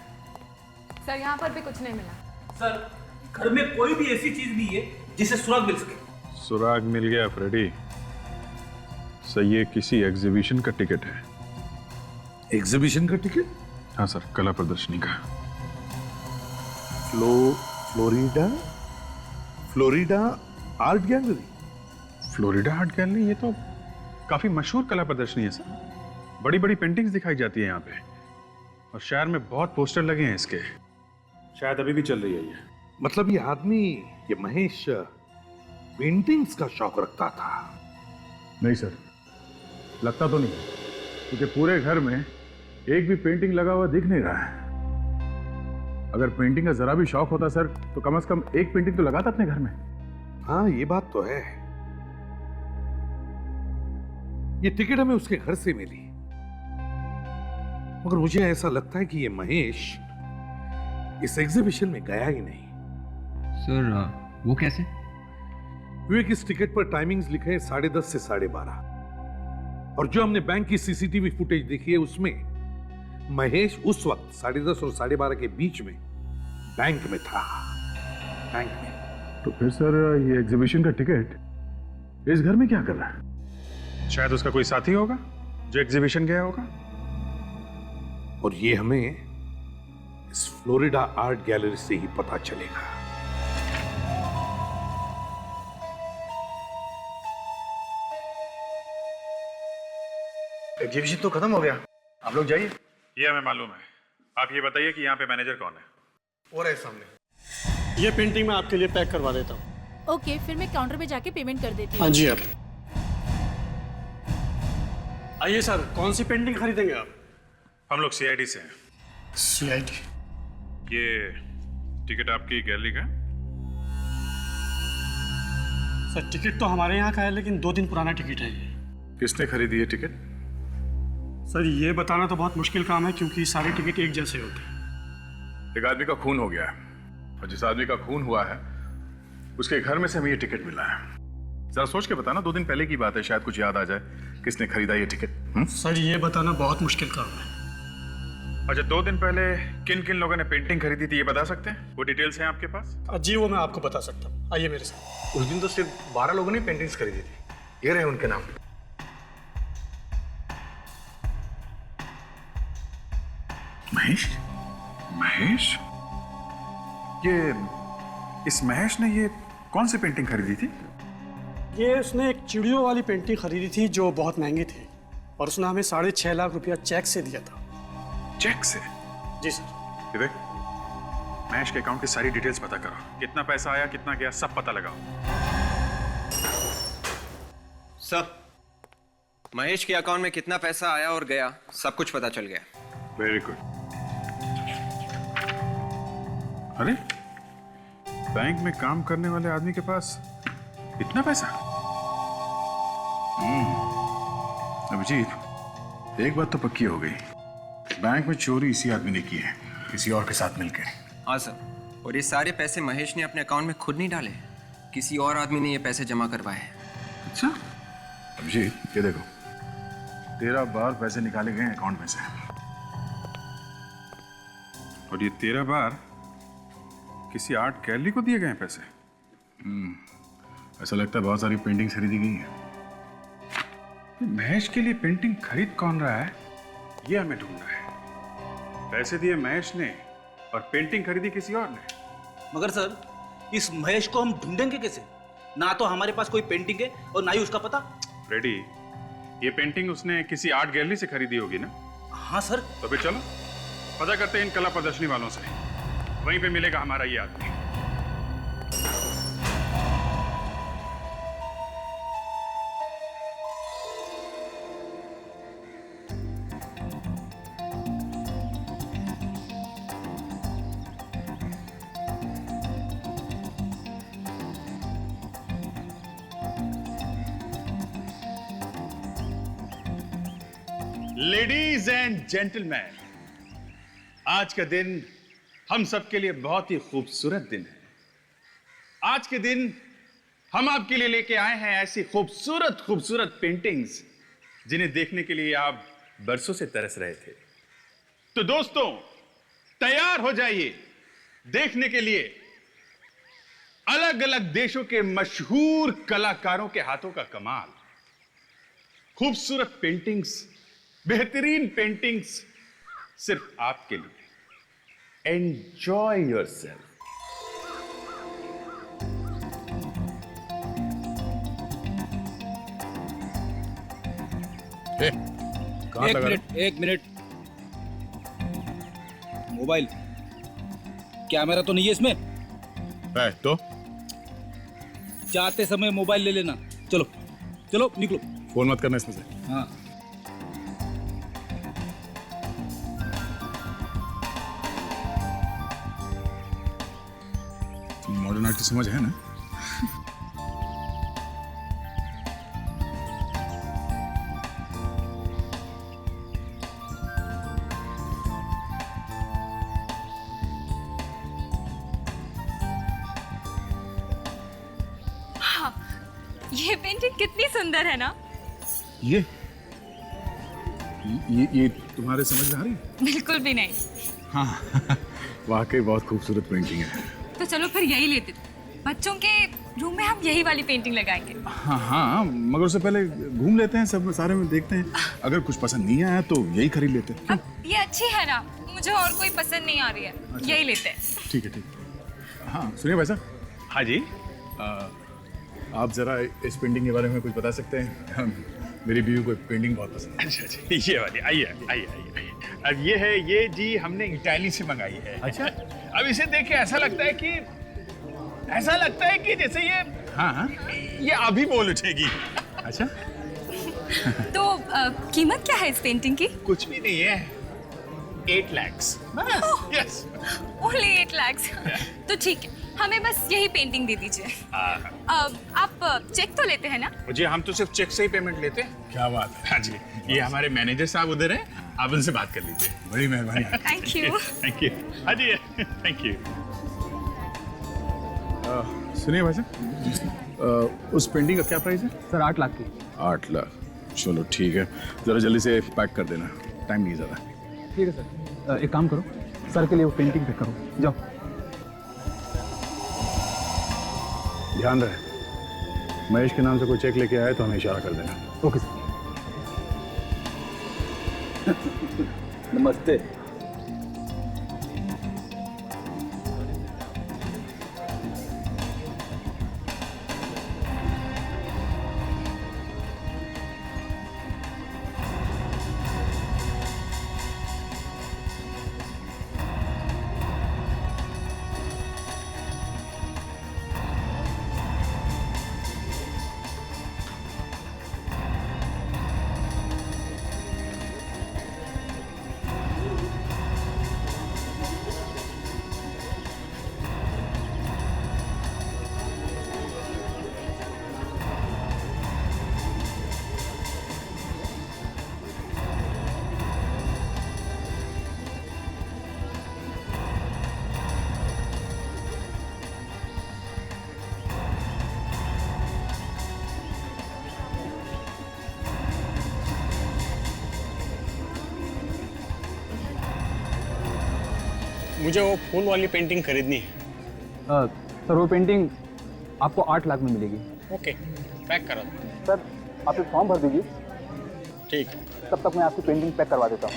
सर यहाँ पर भी कुछ नहीं मिला। सर घर में कोई भी ऐसी चीज नहीं है जिसे सुराग मिल सके। सुराग मिल गया फ्रेडी। सर ये किसी एग्जीबिशन का टिकट है। एग्जीबिशन का टिकट? हाँ सर, कला प्रदर्शनी का। Florida art gallery. Florida art gallery, ये तो काफी मशहूर कला प्रदर्शनी है सर। बड़ी बड़ी पेंटिंग्स दिखाई जाती है यहाँ पे और शहर में बहुत पोस्टर लगे हैं इसके। शायद अभी भी चल रही है ये। मतलब ये आदमी, ये महेश पेंटिंग्स का शौक रखता था? नहीं सर, लगता तो नहीं, क्योंकि पूरे घर में एक भी पेंटिंग लगा हुआ दिख नहीं रहा है। अगर पेंटिंग का जरा भी शौक होता सर तो कम से कम एक पेंटिंग तो लगाता अपने घर में। हाँ ये बात तो है। ये टिकट हमें उसके घर से मिली, मगर मुझे ऐसा लगता है कि ये महेश इस एग्जीबिशन में गया ही नहीं। सर वो कैसे? विवेक, इस टिकट पर टाइमिंग्स लिखे हैं 10:30 से 12:30 और जो हमने बैंक की सीसीटीवी फुटेज देखी है उसमें महेश उस वक्त 10:30 और 12:30 के बीच में बैंक में था। बैंक में। तो फिर सर ये एग्जीबिशन का टिकट इस घर में क्या कर रहा है? शायद उसका कोई साथी होगा जो एग्जीबिशन गया होगा। और ये हमें इस फ्लोरिडा आर्ट गैलरी से ही पता चलेगा। एग्जीबिशन तो खत्म हो गया, आप लोग जाइए। ये हमें मालूम है। आप ये बताइए कि यहाँ पे मैनेजर कौन है? और है सामने। ये पेंटिंग मैं आपके लिए पैक करवा देता हूँ। ओके, फिर मैं काउंटर पे जाके पेमेंट कर देती हूँ। हाँ जी आप आइए सर, कौन सी पेंटिंग खरीदेंगे आप? हम लोग सीआईडी से हैं। सीआईडी? ये टिकट आपकी गैलरी का है? सर टिकट तो हमारे यहाँ का है लेकिन 2 दिन पुराना टिकट है ये। किसने खरीदी ये टिकट? सर ये बताना तो बहुत मुश्किल काम है क्योंकि सारे टिकट एक जैसे होते हैं। एक आदमी का खून हो गया है और जिस आदमी का खून हुआ है उसके घर में से हमें ये टिकट मिला है। जरा सोच के बताना, 2 दिन पहले की बात है, शायद कुछ याद आ जाए किसने खरीदा ये टिकट। सर ये बताना बहुत मुश्किल काम है। अच्छा, 2 दिन पहले किन किन लोगों ने पेंटिंग खरीदी थी ये बता सकते हैं? वो डिटेल्स हैं आपके पास? जी वो मैं आपको बता सकता हूँ, आइए मेरे साथ। उस दिन तो सिर्फ 12 लोगों ने पेंटिंग्स खरीदी थी, ये रहे उनके नाम। महेश? महेश? ये इस महेश ने ये कौन सी पेंटिंग खरीदी थी? ये उसने एक चिड़ियों वाली पेंटिंग खरीदी थी जो बहुत महंगी थी, और उसने हमें 6.5 लाख रुपया चेक से दिया था। चेक से? जी सर। ये देख, महेश के अकाउंट की सारी डिटेल्स पता करो, कितना पैसा आया, कितना गया, सब पता लगाओ। सर, महेश के अकाउंट में कितना पैसा आया और गया सब कुछ पता चल गया। Very good. अरे, बैंक में काम करने वाले आदमी के पास इतना पैसा? अभिजीत, एक बात तो पक्की हो गई, बैंक में चोरी इसी आदमी ने की है, किसी और के साथ मिलकर। हाँ सर, और ये सारे पैसे महेश ने अपने अकाउंट में खुद नहीं डाले, किसी और आदमी ने ये पैसे जमा करवाए हैं। अच्छा? अभिजीत, ये देखो, 13 बार पैसे निकाले गए अकाउंट में से, और ये 13 बार किसी आर्ट गैलरी को दिए गए हैं पैसे। ऐसा लगता है बहुत सारी पेंटिंग खरीदी गई है। महेश के लिए पेंटिंग खरीद कौन रहा है, ये हमें ढूंढना है। पैसे दिए महेश ने और पेंटिंग खरीदी किसी और ने। मगर सर, इस महेश को हम ढूंढेंगे कैसे? ना तो हमारे पास कोई पेंटिंग है और ना ही उसका पता। रेडी, ये पेंटिंग उसने किसी आर्ट गैलरी से खरीदी होगी ना? हाँ सर। तो फिर चलो पता करते हैं इन कला प्रदर्शनी वालों से, वहीं पे मिलेगा हमारा ये आदमी। लेडीज एंड जेंटलमैन, आज का दिन हम सबके लिए बहुत ही खूबसूरत दिन है। आज के दिन हम आपके लिए लेके आए हैं ऐसी खूबसूरत खूबसूरत पेंटिंग्स जिन्हें देखने के लिए आप बरसों से तरस रहे थे। तो दोस्तों, तैयार हो जाइए देखने के लिए अलग अलग देशों के मशहूर कलाकारों के हाथों का कमाल। खूबसूरत पेंटिंग्स, बेहतरीन पेंटिंग्स सिर्फ आपके लिए। Enjoy yourself. एक मिनट। मोबाइल कैमरा तो नहीं है इसमें? है तो जाते समय मोबाइल ले लेना। चलो चलो निकलो। फोन मत करना इसमें से। हाँ। मॉडर्न आर्ट की समझ है ना? हाँ, ये पेंटिंग कितनी सुंदर है ना? ये तुम्हारे समझ में आ रही है? बिल्कुल भी नहीं। हाँ वाकई बहुत खूबसूरत पेंटिंग है। तो चलो फिर यही लेते। बच्चों के रूम में हम यही वाली पेंटिंग लगाएंगे। हाँ हाँ, मगर उससे पहले घूम लेते हैं, सब सारे में देखते हैं, अगर कुछ पसंद नहीं आया तो यही खरीद लेते हैं। अब ये अच्छी है ना, मुझे और कोई पसंद नहीं आ रही है। अच्छा। यही लेते हैं। ठीक है ठीक है। हाँ सुनिए भाई साहब। हाँ जी। आप जरा इस पेंटिंग के बारे में कुछ बता सकते हैं? मेरी बीवी को पेंटिंग बहुत पसंद है। अच्छा अच्छा, ये वाली। आइए आइए आइए। अब ये है, ये जी हमने इटाली से मंगाई है। अच्छा। अब इसे देख के ऐसा लगता है कि जैसे ये, हाँ ये अभी बोल उठेगी। अच्छा। तो कीमत क्या है इस पेंटिंग की? कुछ भी नहीं है, 8 लाख। यस। ओनली 8 लाख। तो ठीक है, हमें बस यही पेंटिंग दे दीजिए। आप चेक तो लेते हैं ना? जी हम तो सिर्फ चेक से ही पेमेंट लेते हैं। क्या बात है। हाँ जी, ये हमारे मैनेजर साहब उधर हैं, आप उनसे बात कर लीजिए। बड़ी मेहरबानी। Thank you. Thank you. हाँ जी थैंक यू। सुनिए भाई साहब, उस पेंटिंग का क्या प्राइस है? सर 8 लाख की। 8 लाख। चलो ठीक है, जरा जल्दी से पैक कर देना, टाइम नहीं ज़्यादा। ठीक है सर। एक काम करो, सर के लिए वो पेंटिंग पैक करो, जाओ। ध्यान रहे, महेश के नाम से कोई चेक लेके आए तो हमें इशारा कर देना। Okay sir. नमस्ते। मुझे वो फूल वाली पेंटिंग खरीदनी है। सर वो पेंटिंग आपको 8 लाख में मिलेगी। ओके, पैक करा दो। सर आप एक फॉर्म भर दीजिए। ठीक है। तब तक मैं आपकी पेंटिंग पैक करवा देता हूँ।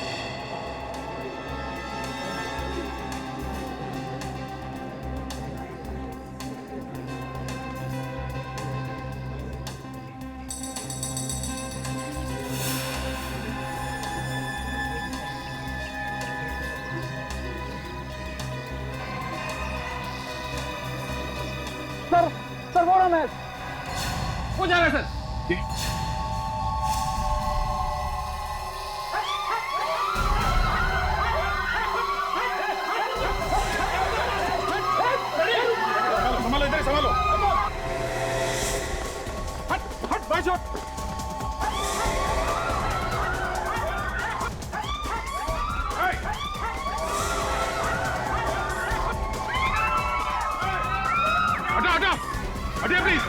सर वो रहा मैच, हो जा रहा है सर। संभालो, इधर संभालो। हट हट, बाई शॉट। हटा हटा, हटिए प्लीज।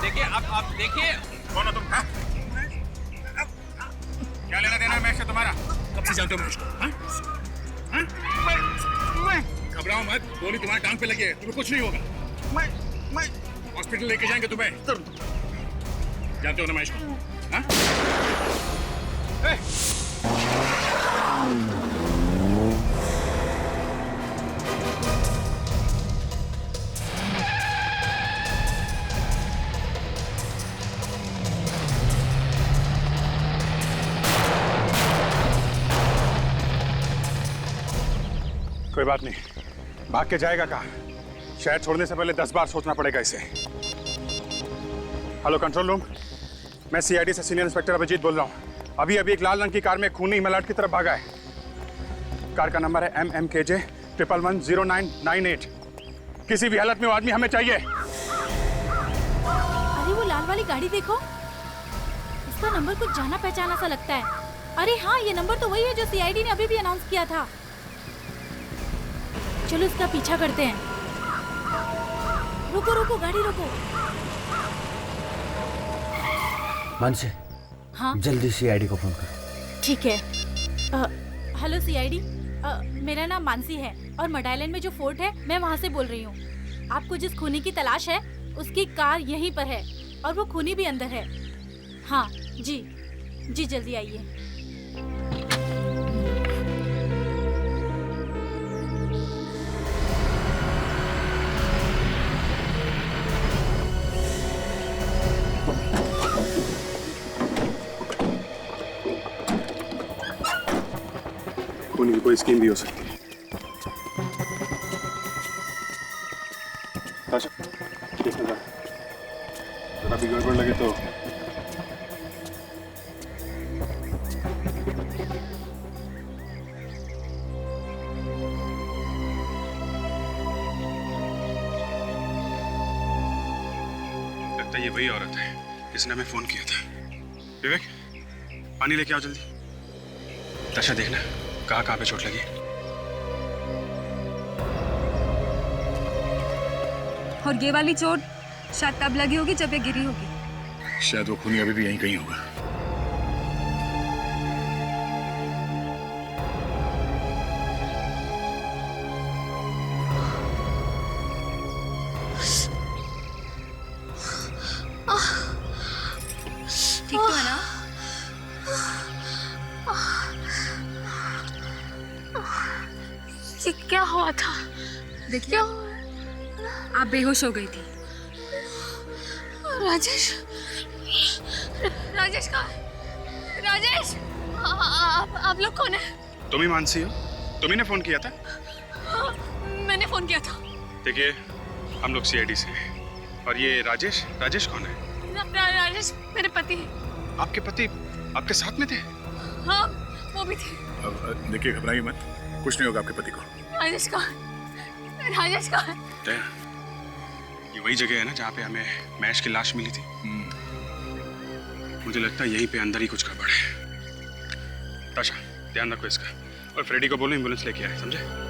देखिए आप देखिए। कौन हो तुम? हाँ? क्या लेना देना है मैच से तुम्हारा? कब से जानते हो मुझको? घबराओ मत, गोली तुम्हारी टांग पे लगी है, तुम्हें कुछ नहीं होगा। मैं हॉस्पिटल लेके जाएंगे तुम्हें। जानते हो ना महेश को? हाँ? कोई बात नहीं, भाग के जाएगा कहाँ? शहर छोड़ने से पहले 10 बार सोचना पड़ेगा इसे। हेलो कंट्रोल रूम, मैं सीआईडी से सीनियर इंस्पेक्टर अभिजीत बोल रहा हूँ। अभी एक लाल रंग की कार में खूनी मलाट की तरफ भागा है। कार का नंबर है MMKJ 110998। किसी भी हालत में वो आदमी हमें चाहिए। अरे वो लाल वाली गाड़ी देखो, इसका नंबर कुछ जाना पहचाना सा लगता है। अरे हाँ, ये नंबर तो वही है जो सीआईडी ने अभी भी अनाउंस किया था। चलो इसका पीछा करते हैं। रुको रुको, गाड़ी रुको। मानसी, हाँ जल्दी सीआईडी को फोन कर। ठीक है। हेलो सीआईडी, मेरा नाम मानसी है और मडाइलैंड में जो फोर्ट है मैं वहाँ से बोल रही हूँ। आपको जिस खूनी की तलाश है उसकी कार यहीं पर है और वो खूनी भी अंदर है। हाँ जी जी, जल्दी आइए। खूनी की कोई स्कीम भी हो सकती है। ताशा, देखना जरा, जरा भी गड़बड़ लगे तो लगता है ये वही औरत है जिसने हमें फोन किया था। विवेक, पानी लेके आओ जल्दी। ताशा देखना कहाँ पे चोट लगी। और ये वाली चोट शायद तब लगी होगी जब ये गिरी होगी। शायद वो खूनी अभी भी यहीं कहीं होगा। ठीक तो है ना? ये क्या हुआ था? देखिए, आप बेहोश हो गई थी। राजेश, राजेश कहाँ है? राजेश, आप लोग कौन है? तुम ही मानसी हो? तुम्ही ने फोन किया था? हाँ, मैंने फोन किया था। देखिए, हम लोग सीआईडी से हैं। और ये राजेश, राजेश कौन है? राजेश मेरे पति हैं। आपके पति आपके साथ में थे? हाँ, वो भी थे। अब देखिए, घबराइए मत, कुछ नहीं होगा आपके पति को। राजेश कहाँ है? राजेश कहाँ है? दया, ये वही जगह है ना जहाँ पे हमें मैश की लाश मिली थी। मुझे लगता है यहीं पे अंदर ही कुछ गड़बड़ है। ताशा, ध्यान रखो इसका, और फ्रेडी को बोलो एम्बुलेंस लेके आए, समझे?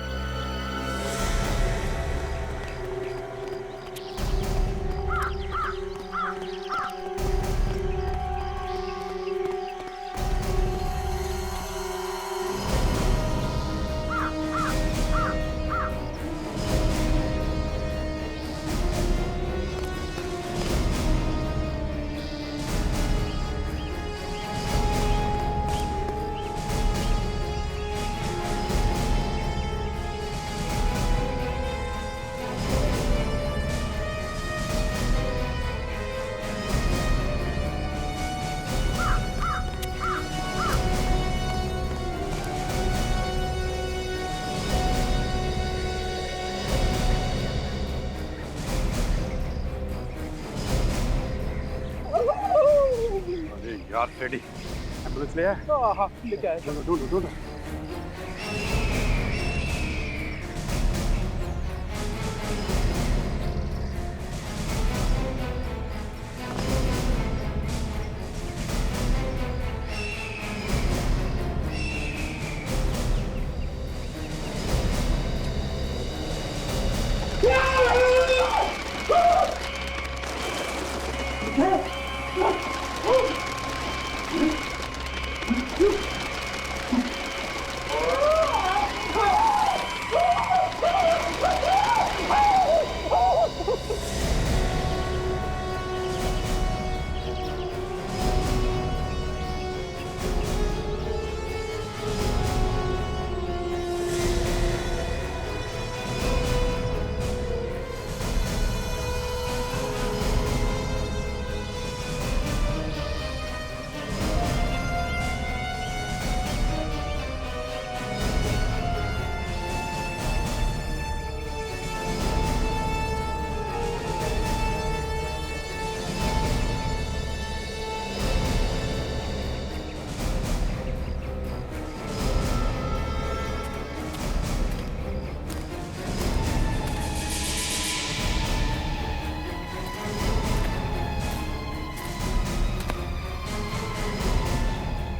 यार फ्रेडी, एम्बुलेंस ले आए? हाँ, लेके आए। ढूंढो।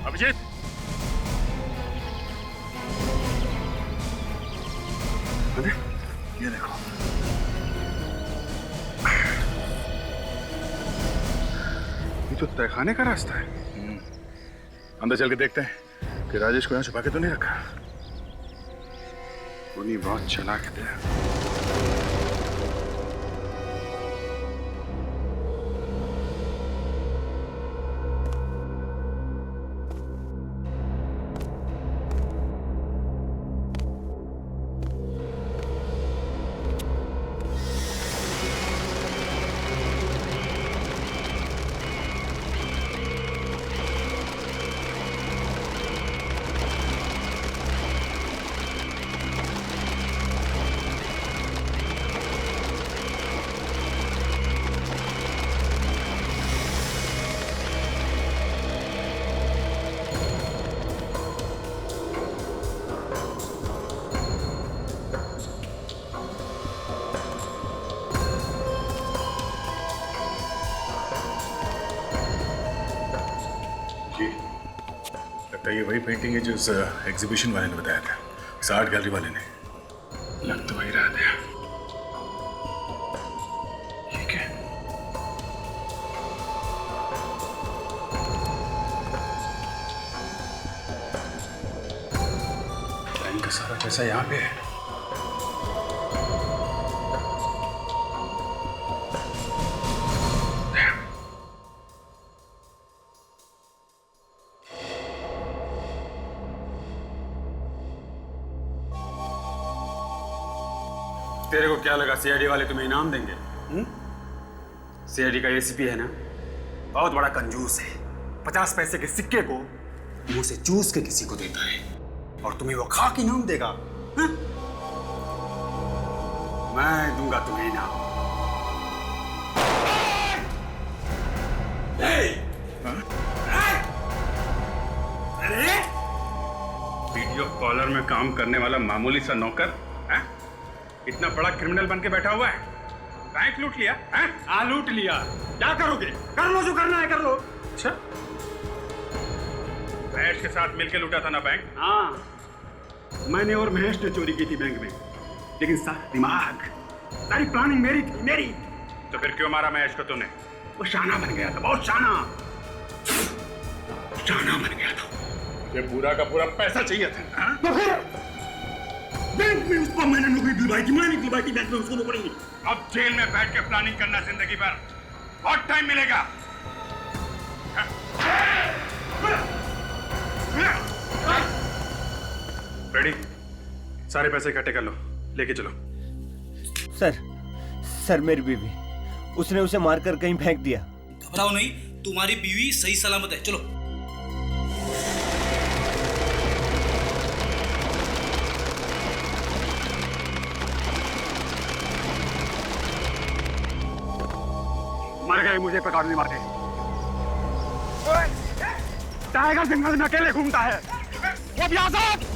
अभिजीत, अरे ये देखो, ये तो तहखाने का रास्ता है। अंदर चल के देखते हैं कि राजेश को यहाँ छुपा के तो नहीं रखा। उन्हीं बहुत चालाक है। लगता है ये वही पेंटिंग है जो उस एग्जीबिशन वाले ने बताया था, उस आर्ट गैलरी वाले ने। लग तो वही रहा था। सारा पैसा यहाँ पे है। तेरे को क्या लगा सीआईडी वाले तुम्हें इनाम देंगे? सीआईडी का एसीपी है ना, बहुत बड़ा कंजूस है। 50 पैसे के सिक्के को मुंह से चूस के किसी को देता है और तुम्हें वो खा के इनाम देगा। हा? मैं दूंगा तुम्हें इनाम। वीडियो कॉलर में काम करने वाला मामूली सा नौकर है? इतना बड़ा क्रिमिनल बन के बैठा हुआ है, बैंक लूट लिया है? हाँ लूट लिया, क्या करोगे? कर लो जो करना है कर लो। अच्छा, महेश के साथ मिलकर लूटा था ना बैंक? हाँ, मैंने और महेश ने चोरी की थी बैंक में, लेकिन सारा दिमाग, सारी प्लानिंग मेरी थी, मेरी। तो फिर क्यों मारा महेश को तूने? वो शाना बन गया था, बहुत शाना बन गया था। ये पूरा का पूरा पैसा चाहिए था। तो फिर बैंक में उसको मैंने नौकरी दिलवाई थी, मैंने दिलवाई थी बैंक में उसको नौकरी। अब जेल में बैठ के प्लानिंग करना जिंदगी भर, बहुत टाइम मिलेगा। रेडी? सारे पैसे इकट्ठे कर लो, लेके चलो। सर मेरी बीवी, उसने उसे मारकर कहीं फेंक दिया। घबराओ नहीं, तुम्हारी बीवी सही सलामत है। चलो। मर गए, मुझे पकड़ने वाले। टाइगर जंगल में अकेले घूमता है, वो भी आजाद।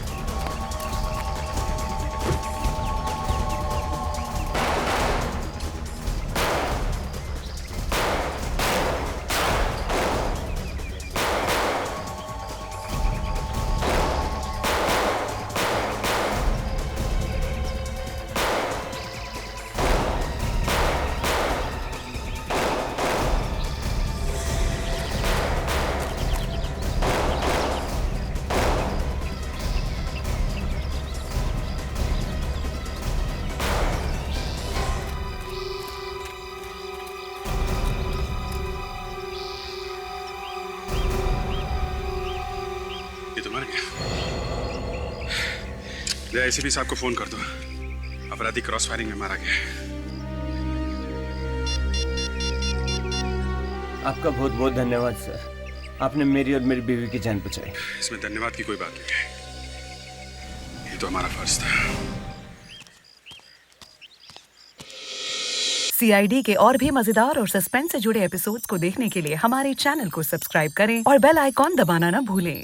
एसीपी साहब को फोन कर दो, अपराधी क्रॉस फायरिंग में मारा गया है। आपका बहुत बहुत धन्यवाद सर, आपने मेरी और मेरी बीवी की जान बचाई। इसमें धन्यवाद की कोई बात नहीं है, ये तो हमारा फर्ज था। सीआईडी के और भी मजेदार और सस्पेंस से जुड़े एपिसोड्स को देखने के लिए हमारे चैनल को सब्सक्राइब करें और बेल आइकॉन दबाना ना भूलें।